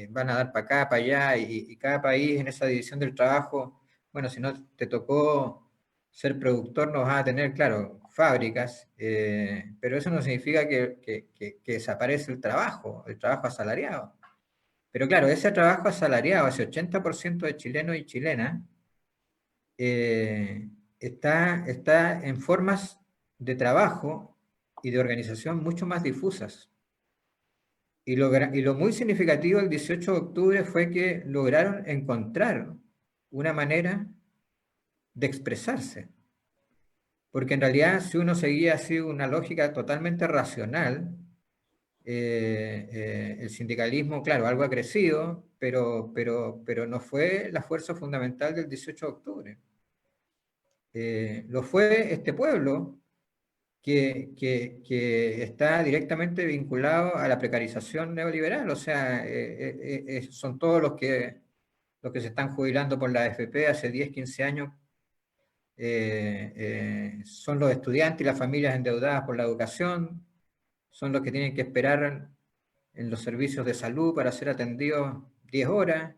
van a dar para acá, para allá, y cada país en esa división del trabajo, bueno, si no te tocó ser productor, no vas a tener, claro, fábricas, pero eso no significa que desaparece el trabajo asalariado. Pero claro, ese trabajo asalariado, ese 80% de chilenos y chilenas, está en formas de trabajo y de organización mucho más difusas. Y lo muy significativo del 18 de octubre fue que lograron encontrar una manera de expresarse. Porque en realidad, si uno seguía así una lógica totalmente racional, el sindicalismo, claro, algo ha crecido, pero no fue la fuerza fundamental del 18 de octubre. Lo fue este pueblo que está directamente vinculado a la precarización neoliberal. O sea, son todos los que se están jubilando por la AFP hace 10, 15 años. Son los estudiantes y las familias endeudadas por la educación, son los que tienen que esperar en los servicios de salud para ser atendidos 10 horas,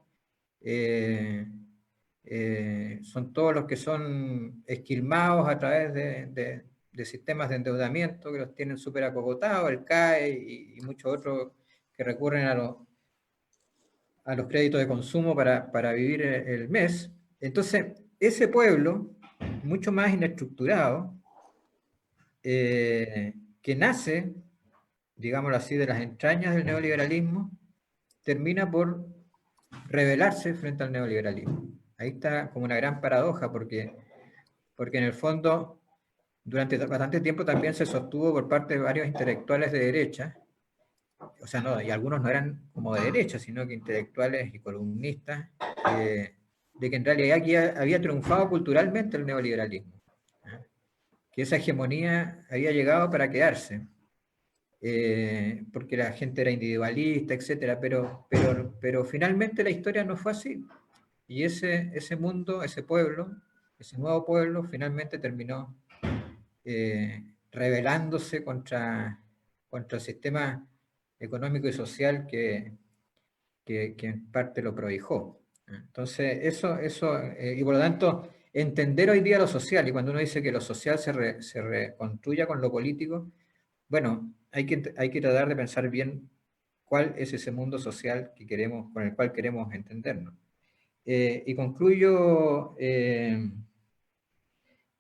son todos los que son esquilmados a través de sistemas de endeudamiento que los tienen súper acogotados, el CAE y muchos otros que recurren a los créditos de consumo para vivir el mes. Entonces, ese pueblo, mucho más inestructurado, que nace, digámoslo así, de las entrañas del neoliberalismo, termina por rebelarse frente al neoliberalismo. Ahí está como una gran paradoja, porque en el fondo, durante bastante tiempo también se sostuvo por parte de varios intelectuales de derecha, o sea, no, y algunos no eran como de derecha, sino que intelectuales y columnistas, de que en realidad aquí había triunfado culturalmente el neoliberalismo, que esa hegemonía había llegado para quedarse, porque la gente era individualista, etcétera, pero finalmente la historia no fue así. Y ese mundo, ese pueblo, ese nuevo pueblo, finalmente terminó rebelándose contra el sistema económico y social que en parte lo prohijó. Entonces, eso y por lo tanto, entender hoy día lo social, y cuando uno dice que lo social se reconstruya con lo político, bueno, hay que tratar de pensar bien cuál es ese mundo social que queremos, con el cual queremos entendernos. Y concluyo,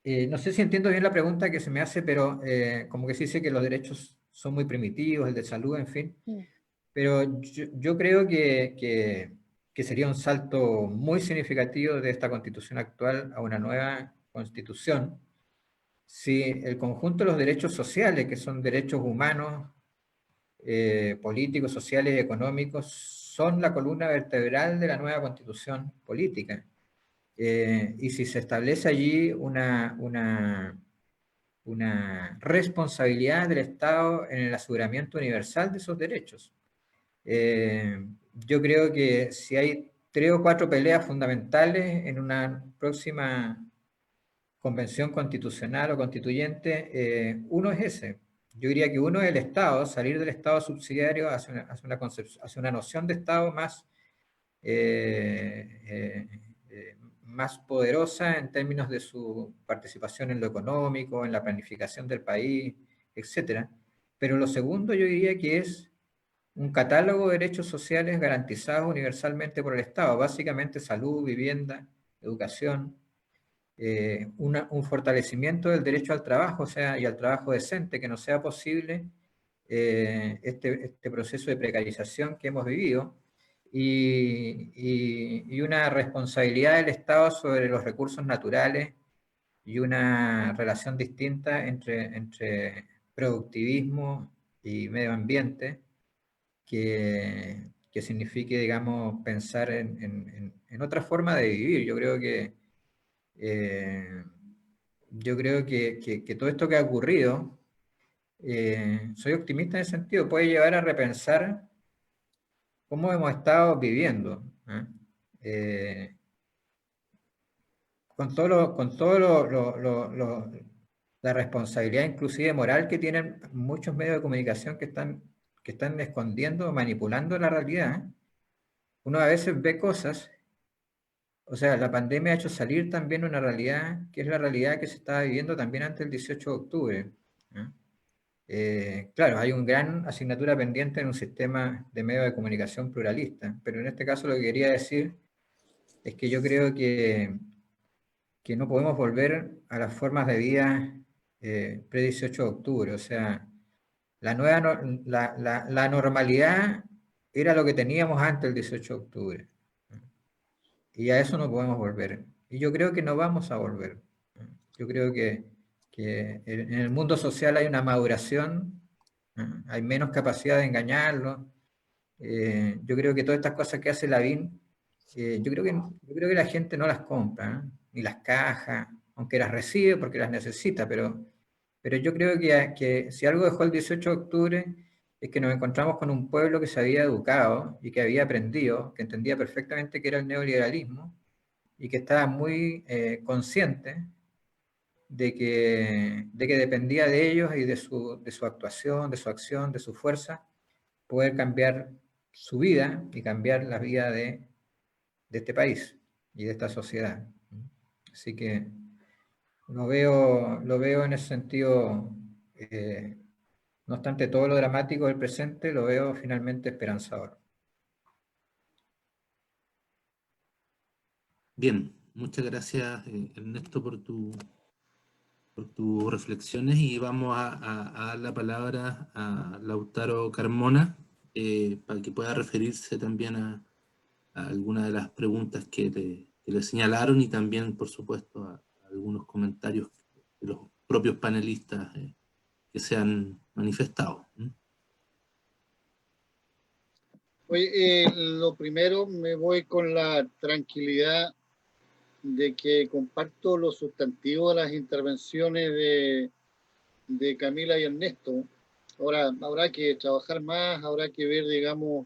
no sé si entiendo bien la pregunta que se me hace, pero como que se dice que los derechos son muy primitivos, el de salud, en fin. Pero yo creo que sería un salto muy significativo de esta constitución actual a una nueva constitución, si el conjunto de los derechos sociales, que son derechos humanos, políticos, sociales y económicos, son la columna vertebral de la nueva constitución política. Y si se establece allí una responsabilidad del Estado en el aseguramiento universal de esos derechos. Yo creo que si hay 3 o 4 peleas fundamentales en una próxima convención constitucional o constituyente, uno es ese. Yo diría que uno es el Estado, salir del Estado subsidiario hacia una noción de Estado más, más poderosa en términos de su participación en lo económico, en la planificación del país, etc. Pero lo segundo yo diría que es un catálogo de derechos sociales garantizados universalmente por el Estado, básicamente salud, vivienda, educación, un fortalecimiento del derecho al trabajo, o sea, y al trabajo decente, que no sea posible este proceso de precarización que hemos vivido, y una responsabilidad del Estado sobre los recursos naturales y una relación distinta entre productivismo y medio ambiente que signifique, digamos, pensar en otra forma de vivir. Yo creo que todo esto que ha ocurrido, soy optimista en ese sentido, puede llevar a repensar cómo hemos estado viviendo, ¿eh? Con todo la responsabilidad inclusive moral que tienen muchos medios de comunicación que están escondiendo, manipulando la realidad. Uno a veces ve cosas, o sea, la pandemia ha hecho salir también una realidad que es la realidad que se estaba viviendo también antes del 18 de octubre. Claro, hay una gran asignatura pendiente en un sistema de medios de comunicación pluralista, pero en este caso lo que quería decir es que yo creo que no podemos volver a las formas de vida pre-18 de octubre. O sea, la normalidad era lo que teníamos antes del 18 de octubre. Y a eso no podemos volver. Y yo creo que no vamos a volver. Yo creo que en el mundo social hay una maduración, hay menos capacidad de engañarlo. Yo creo que todas estas cosas que hace Lavín, yo creo que la gente no las compra, ni las caja, aunque las recibe porque las necesita, pero yo creo que si algo dejó el 18 de octubre es que nos encontramos con un pueblo que se había educado y que había aprendido, que entendía perfectamente qué era el neoliberalismo y que estaba muy consciente de que dependía de ellos y de su actuación, de su acción, de su fuerza, poder cambiar su vida y cambiar la vida de este país y de esta sociedad. Así que lo veo en ese sentido, no obstante todo lo dramático del presente, lo veo finalmente esperanzador. Bien, muchas gracias Ernesto por tus reflexiones y vamos a dar la palabra a Lautaro Carmona para que pueda referirse también a algunas de las preguntas que le señalaron y también, por supuesto, a algunos comentarios de los propios panelistas que se han manifestado. Oye, lo primero, me voy con la tranquilidad de que comparto los sustantivos de las intervenciones de Camila y Ernesto. Ahora, habrá que trabajar más, habrá que ver, digamos,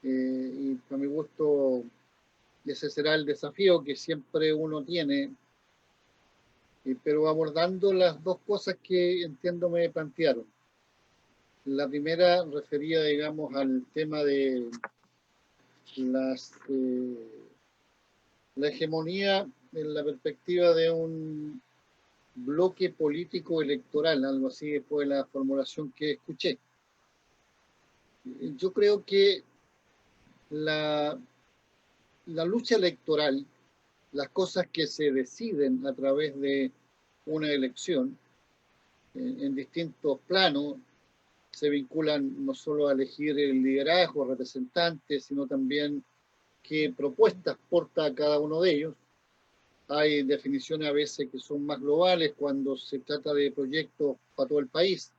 y para mi gusto, ese será el desafío que siempre uno tiene, pero abordando las dos cosas que entiendo me plantearon. La primera refería, digamos, al tema de la hegemonía en la perspectiva de un bloque político electoral, algo así fue la formulación que escuché. Yo creo que la lucha electoral, las cosas que se deciden a través de una elección en distintos planos, se vinculan no solo a elegir el liderazgo, representantes, sino también qué propuestas porta cada uno de ellos. Hay definiciones a veces que son más globales cuando se trata de proyectos para todo el país.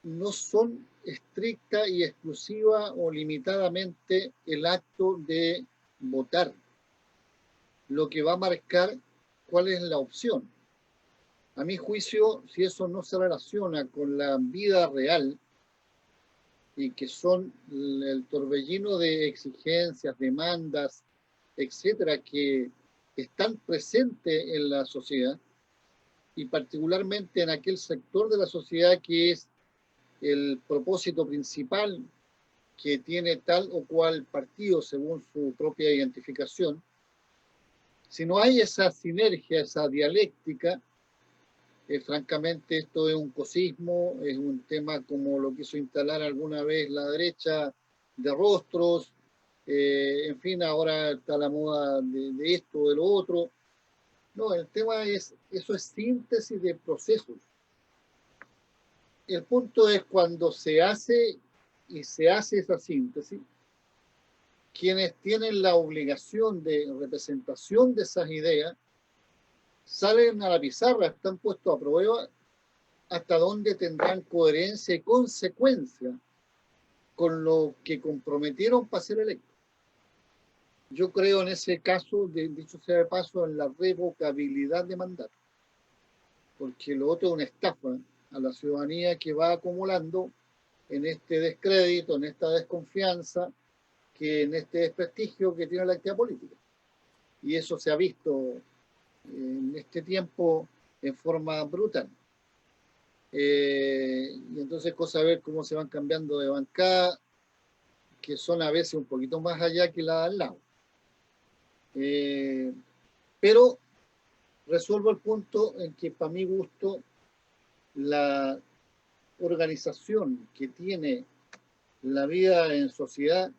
No son estricta y exclusiva o limitadamente el acto de votar, lo que va a marcar cuál es la opción. A mi juicio, si eso no se relaciona con la vida real y que son el torbellino de exigencias, demandas, etcétera, que están presentes en la sociedad y particularmente en aquel sector de la sociedad que es el propósito principal que tiene tal o cual partido según su propia identificación, si no hay esa sinergia, esa dialéctica, francamente esto es un cosismo, es un tema como lo quiso instalar alguna vez la derecha de rostros, en fin, ahora está la moda de esto, de lo otro. No, el tema es, eso es síntesis de procesos. el punto es cuando se hace esa síntesis, quienes tienen la obligación de representación de esas ideas salen a la pizarra, están puestos a prueba hasta dónde tendrán coherencia y consecuencia con lo que comprometieron para ser electos. Yo creo en ese caso, dicho sea de paso, en la revocabilidad de mandato, porque lo otro es una estafa a la ciudadanía que va acumulando en este descrédito, en esta desconfianza, en este desprestigio que tiene la actividad política. Y eso se ha visto en este tiempo en forma brutal. Y entonces cosa ver cómo se van cambiando de bancada, que son a veces un poquito más allá que la de al lado. Pero resuelvo el punto en que para mi gusto la organización que tiene la vida en sociedad,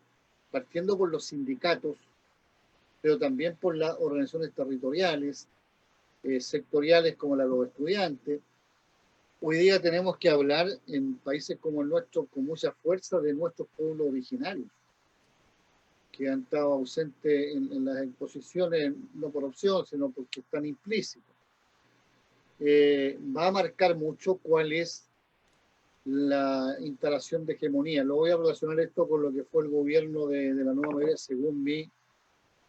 partiendo por los sindicatos, pero también por las organizaciones territoriales, sectoriales como la de los estudiantes. Hoy día tenemos que hablar en países como el nuestro con mucha fuerza de nuestros pueblos originarios, que han estado ausentes en las exposiciones, no por opción, sino porque están implícitos. Va a marcar mucho cuál es la instalación de hegemonía. Lo voy a relacionar esto con lo que fue el gobierno de la nueva mayoría, según mi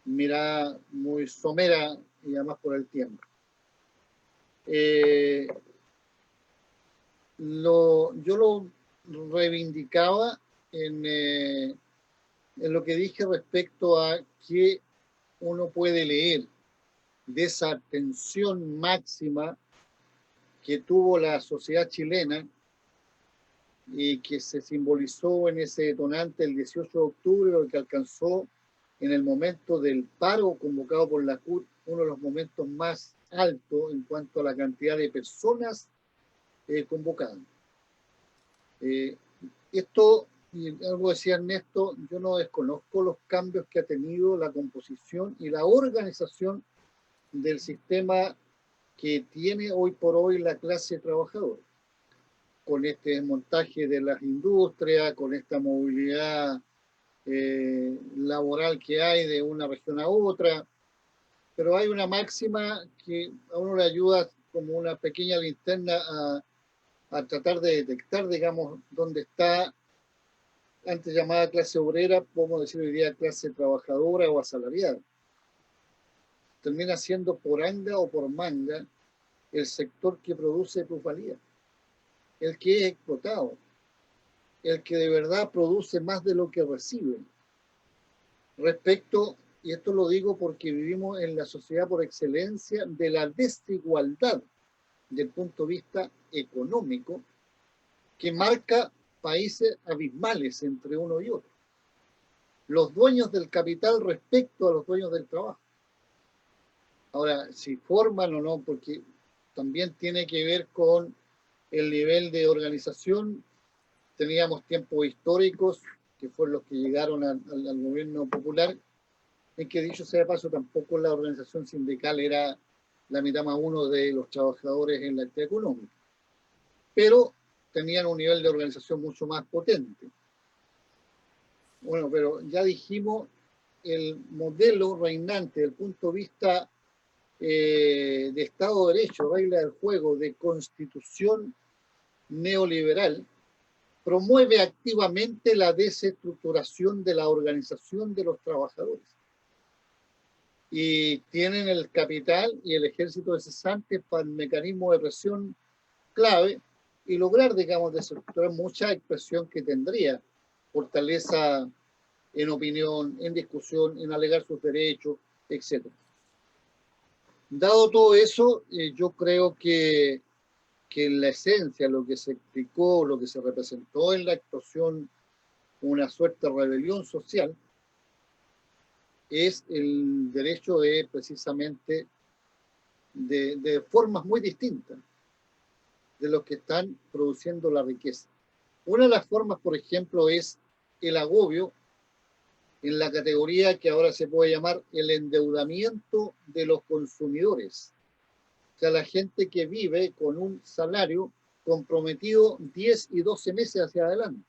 mirada muy somera y además por el tiempo. Yo lo reivindicaba en lo que dije respecto a que uno puede leer de esa tensión máxima que tuvo la sociedad chilena y que se simbolizó en ese detonante el 18 de octubre, lo que alcanzó en el momento del paro convocado por la CUT, uno de los momentos más altos en cuanto a la cantidad de personas convocadas. Esto, y algo decía Ernesto, yo no desconozco los cambios que ha tenido la composición y la organización del sistema que tiene hoy por hoy la clase trabajadora, con este desmontaje de las industrias, con esta movilidad laboral que hay de una región a otra, pero hay una máxima que a uno le ayuda como una pequeña linterna a tratar de detectar, digamos, dónde está, antes llamada clase obrera, podemos decir hoy día clase trabajadora o asalariada. Termina siendo por anga o por manga el sector que produce plusvalía, el que es explotado, el que de verdad produce más de lo que recibe. Respecto, y esto lo digo porque vivimos en la sociedad por excelencia de la desigualdad del punto de vista económico, que marca países abismales entre uno y otro. Los dueños del capital respecto a los dueños del trabajo. Ahora, si forman o no, porque también tiene que ver con el nivel de organización. Teníamos tiempos históricos, que fueron los que llegaron al gobierno popular, en que, dicho sea de paso, tampoco la organización sindical era la mitad más uno de los trabajadores en la actividad económica, pero tenían un nivel de organización mucho más potente. Bueno, pero ya dijimos, el modelo reinante desde el punto de vista de Estado de Derecho, regla del juego, de constitución neoliberal, promueve activamente la desestructuración de la organización de los trabajadores. Y tienen el capital y el ejército de cesantes para el mecanismo de presión clave y lograr, digamos, desestructurar mucha expresión que tendría, fortaleza en opinión, en discusión, en alegar sus derechos, etc. Dado todo eso, yo creo que en la esencia lo que se explicó, lo que se representó en la explosión, una suerte de rebelión social, es el derecho de precisamente de formas muy distintas de los que están produciendo la riqueza. Una de las formas, por ejemplo, es el agobio en la categoría que ahora se puede llamar el endeudamiento de los consumidores. O sea, la gente que vive con un salario comprometido 10 y 12 meses hacia adelante,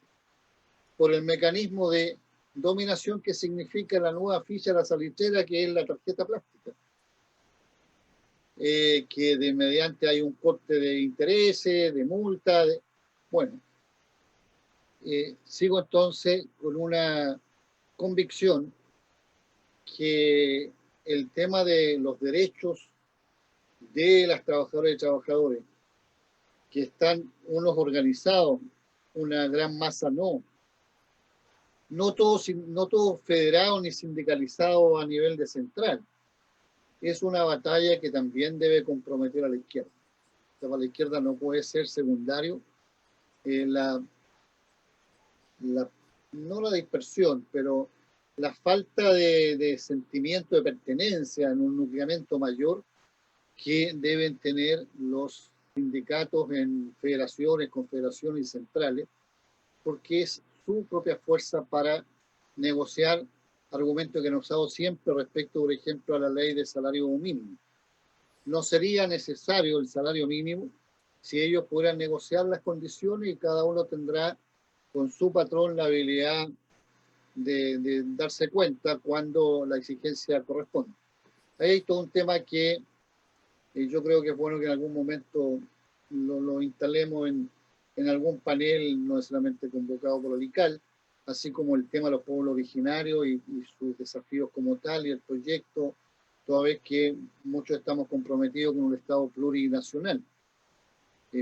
por el mecanismo de dominación que significa la nueva ficha de la salitrera, que es la tarjeta plástica. Que de mediante hay un corte de intereses, de multa, bueno. Sigo entonces con una convicción que el tema de los derechos de las trabajadoras y trabajadores, que están unos organizados, una gran masa no todos federados ni sindicalizados a nivel de central. Es una batalla que también debe comprometer a la izquierda. O sea, para la izquierda no puede ser secundario no la dispersión, pero la falta de sentimiento de pertenencia en un nucleamiento mayor que deben tener los sindicatos en federaciones, confederaciones y centrales, porque es su propia fuerza para negociar argumentos que han usado siempre respecto, por ejemplo, a la ley de salario mínimo. No sería necesario el salario mínimo si ellos pudieran negociar las condiciones y cada uno tendrá con su patrón la habilidad de darse cuenta cuando la exigencia corresponde. Ahí hay todo un tema que yo creo que es bueno que en algún momento lo instalemos en algún panel, no necesariamente convocado por el ICAL, así como el tema de los pueblos originarios y sus desafíos como tal, y el proyecto, toda vez que muchos estamos comprometidos con un Estado plurinacional,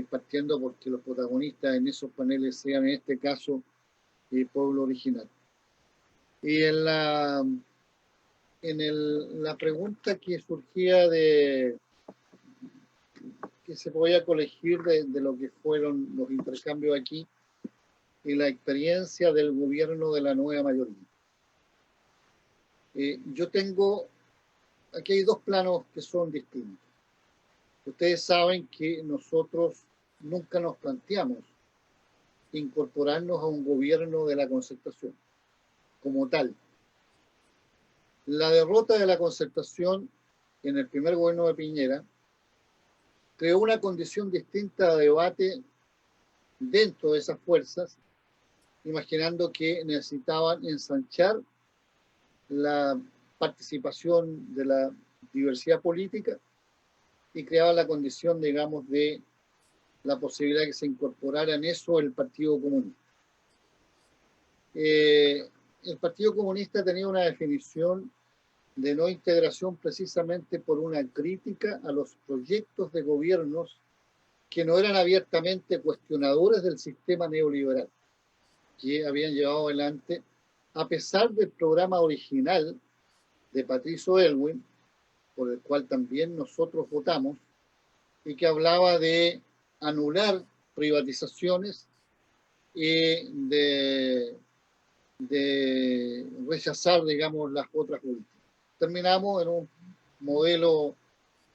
partiendo porque los protagonistas en esos paneles sean, en este caso, el pueblo original. Y en la pregunta que surgía que se podía colegir de lo que fueron los intercambios aquí y la experiencia del gobierno de la nueva mayoría. Aquí hay dos planos que son distintos. Ustedes saben que nosotros nunca nos planteamos incorporarnos a un gobierno de la concertación como tal. La derrota de la concertación en el primer gobierno de Piñera creó una condición distinta de debate dentro de esas fuerzas, imaginando que necesitaban ensanchar la participación de la diversidad política y creaba la condición, digamos, de la posibilidad de que se incorporara en eso el Partido Comunista. El Partido Comunista tenía una definición de no integración precisamente por una crítica a los proyectos de gobiernos que no eran abiertamente cuestionadores del sistema neoliberal que habían llevado adelante, a pesar del programa original de Patricio Aylwin, por el cual también nosotros votamos, y que hablaba de anular privatizaciones y de rechazar, digamos, las otras políticas. Terminamos en un modelo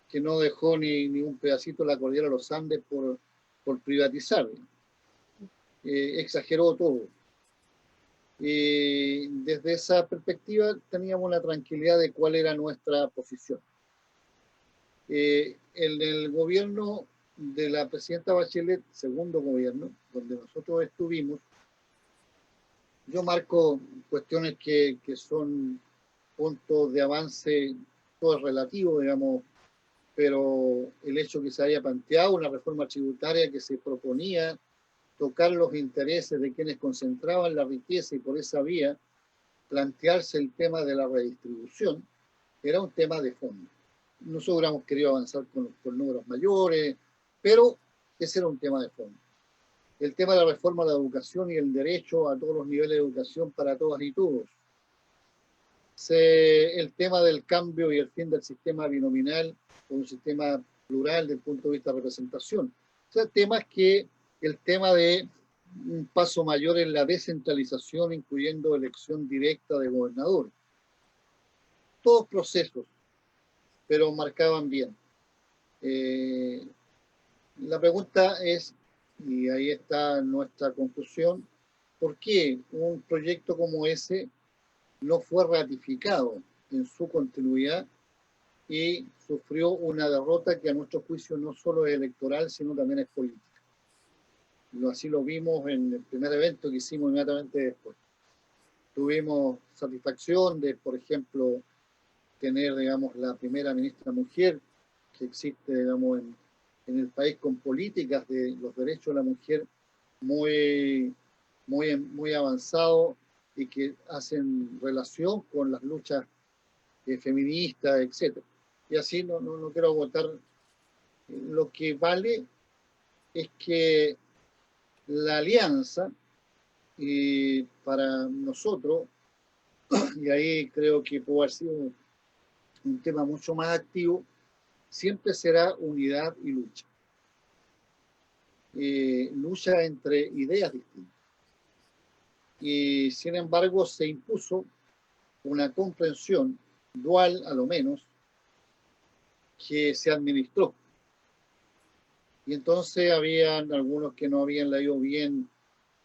que no dejó ni un pedacito de la cordillera de los Andes por privatizar. Exageró todo. Y desde esa perspectiva teníamos la tranquilidad de cuál era nuestra posición. En el gobierno de la presidenta Bachelet, segundo gobierno, donde nosotros estuvimos, yo marco cuestiones que son puntos de avance, todo es relativo, digamos, pero el hecho que se haya planteado una reforma tributaria que se proponía tocar los intereses de quienes concentraban la riqueza y por esa vía plantearse el tema de la redistribución, era un tema de fondo. Nosotros hubiéramos querido avanzar con números mayores, pero ese era un tema de fondo. El tema de la reforma de la educación y el derecho a todos los niveles de educación para todas y todos. El tema del cambio y el fin del sistema binominal con un sistema plural desde el punto de vista de representación. O sea, temas que el tema de un paso mayor en la descentralización, incluyendo elección directa de gobernadores. Todos procesos, pero marcaban bien. La pregunta es, y ahí está nuestra conclusión, ¿por qué un proyecto como ese no fue ratificado en su continuidad y sufrió una derrota que a nuestro juicio no solo es electoral, sino también es política? Así lo vimos en el primer evento que hicimos inmediatamente después. Tuvimos satisfacción de, por ejemplo, tener, digamos, la primera ministra mujer que existe, digamos, en el país, con políticas de los derechos de la mujer muy avanzado y que hacen relación con las luchas feministas, etc. Y así no quiero agotar. Lo que vale es que la alianza, y para nosotros, y ahí creo que puede haber sido un tema mucho más activo, siempre será unidad y lucha. Lucha entre ideas distintas. Y sin embargo se impuso una comprensión dual, a lo menos, que se administró. Y entonces habían algunos que no habían leído bien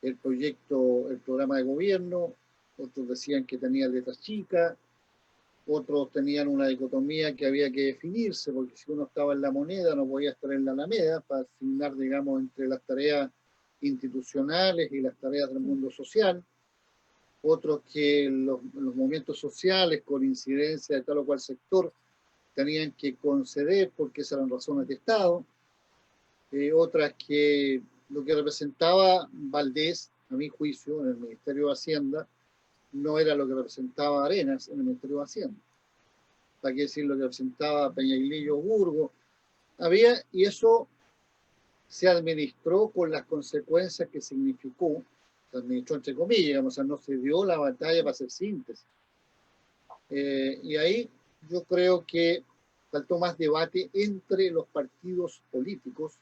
el programa de gobierno, otros decían que tenía letras chicas, otros tenían una dicotomía que había que definirse, porque si uno estaba en la moneda no podía estar en la alameda, para asignar, digamos, entre las tareas institucionales y las tareas del mundo social. Otros que los movimientos sociales, con incidencia de tal o cual sector, tenían que conceder porque esas eran razones de Estado. Otras que lo que representaba Valdés, a mi juicio, en el Ministerio de Hacienda, no era lo que representaba Arenas en el Ministerio de Hacienda. ¿Para qué decir lo que representaba Peñailillo o Burgos? Y eso se administró con las consecuencias que significó, se administró entre comillas, digamos, o sea, no se dio la batalla para hacer síntesis. Y ahí yo creo que faltó más debate entre los partidos políticos,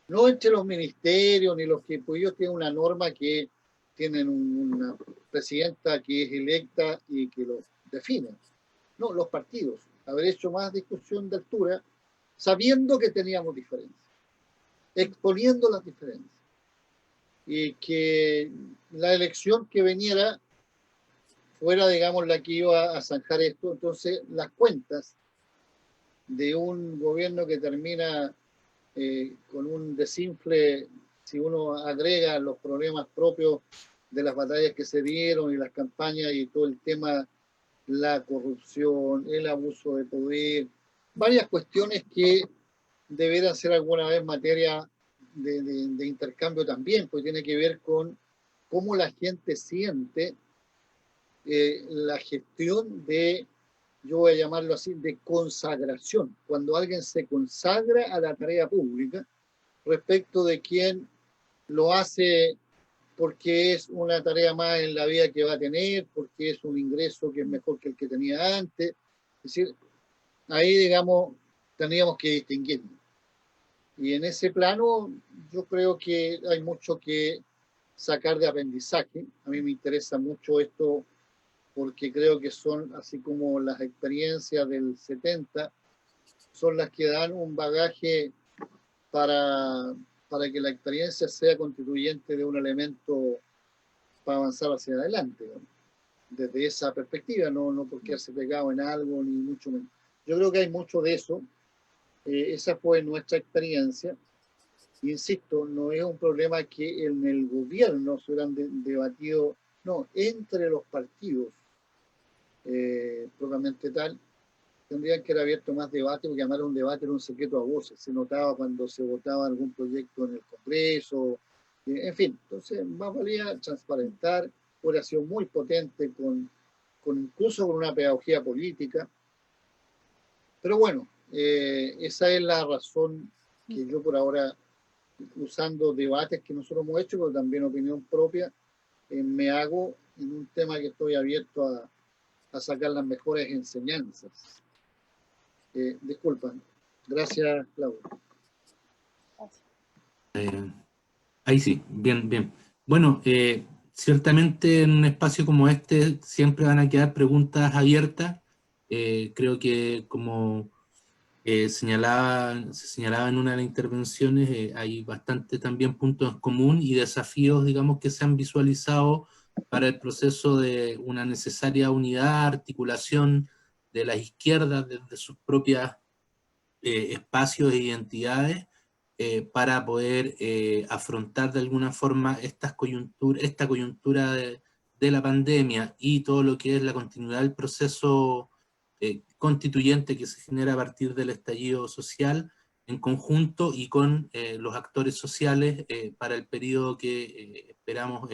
no entre los ministerios, ni los que, pues ellos tienen una norma que tienen una presidenta que es electa y que los define. No, los partidos. Haber hecho más discusión de altura, sabiendo que teníamos diferencias, exponiendo las diferencias. Y que la elección que veniera fuera, digamos, la que iba a zanjar esto. Entonces, las cuentas de un gobierno que termina con un desinfle, si uno agrega los problemas propios de las batallas que se dieron y las campañas y todo el tema, la corrupción, el abuso de poder, varias cuestiones que deberán ser alguna vez materia de intercambio también, pues tiene que ver con cómo la gente siente la gestión de, yo voy a llamarlo así, de consagración, cuando alguien se consagra a la tarea pública respecto de quién lo hace porque es una tarea más en la vida que va a tener, porque es un ingreso que es mejor que el que tenía antes. Es decir, ahí, digamos, tendríamos que distinguir. Y en ese plano yo creo que hay mucho que sacar de aprendizaje. A mí me interesa mucho esto porque creo que son, así como las experiencias del 70, son las que dan un bagaje para que la experiencia sea constituyente de un elemento para avanzar hacia adelante, ¿no? Desde esa perspectiva, no por quedarse pegado en algo, ni mucho menos. Yo creo que hay mucho de eso. Esa fue nuestra experiencia. Insisto, no es un problema que en el gobierno se hubieran debatido, no, entre los partidos, propiamente tal, tendrían que haber abierto más debate, porque además un debate era un secreto a voces, se notaba cuando se votaba algún proyecto en el Congreso, en fin, entonces más valía transparentar, oración muy potente, incluso con una pedagogía política. Pero bueno, esa es la razón que yo por ahora, usando debates que nosotros hemos hecho, pero también opinión propia, me hago en un tema que estoy abierto a sacar las mejores enseñanzas. Disculpa. Gracias, Claudio. Ahí sí, bien, bien. Bueno, ciertamente en un espacio como este siempre van a quedar preguntas abiertas. Creo que como se señalaba en una de las intervenciones, hay bastante también puntos en común y desafíos, digamos, que se han visualizado para el proceso de una necesaria unidad, articulación de las izquierdas desde sus propias espacios e identidades, para poder afrontar de alguna forma esta coyuntura de la pandemia y todo lo que es la continuidad del proceso constituyente que se genera a partir del estallido social, en conjunto y con los actores sociales para el periodo que esperamos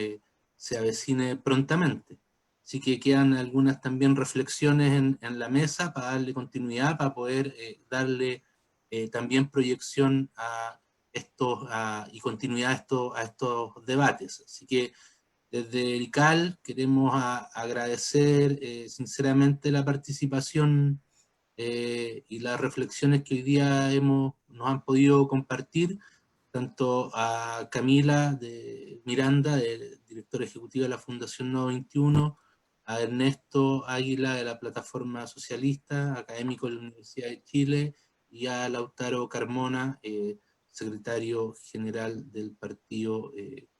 se avecine prontamente. Así que quedan algunas también reflexiones en la mesa para darle continuidad, para poder darle también proyección a estos, y continuidad a estos debates. Así que desde el ICAL queremos agradecer sinceramente la participación y las reflexiones que hoy día nos han podido compartir, tanto a Camila de Miranda, directora ejecutiva de la Fundación Nodo 21, a Ernesto Águila de la Plataforma Socialista, académico de la Universidad de Chile, y a Lautaro Carmona, secretario general del Partido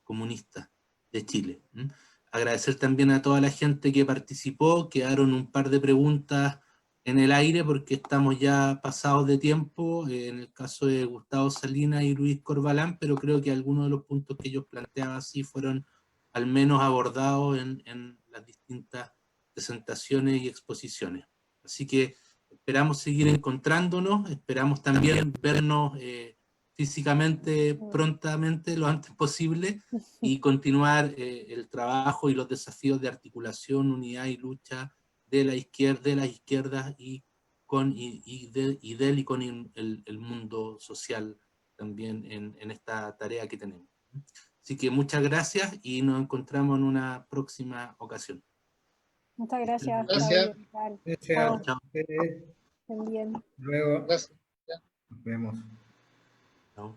Comunista de Chile. Agradecer también a toda la gente que participó. Quedaron un par de preguntas en el aire porque estamos ya pasados de tiempo, en el caso de Gustavo Salinas y Luis Corbalán, pero creo que algunos de los puntos que ellos planteaban sí fueron al menos abordados en las distintas presentaciones y exposiciones. Así que esperamos seguir encontrándonos, esperamos también vernos físicamente prontamente, lo antes posible, y continuar el trabajo y los desafíos de articulación, unidad y lucha de las izquierdas y con el mundo social también en esta tarea que tenemos. Así que muchas gracias y nos encontramos en una próxima ocasión. Muchas gracias. Gracias. Claudio. Gracias. Chao. Estén bien. Luego Gracias. nos vemos. Chao.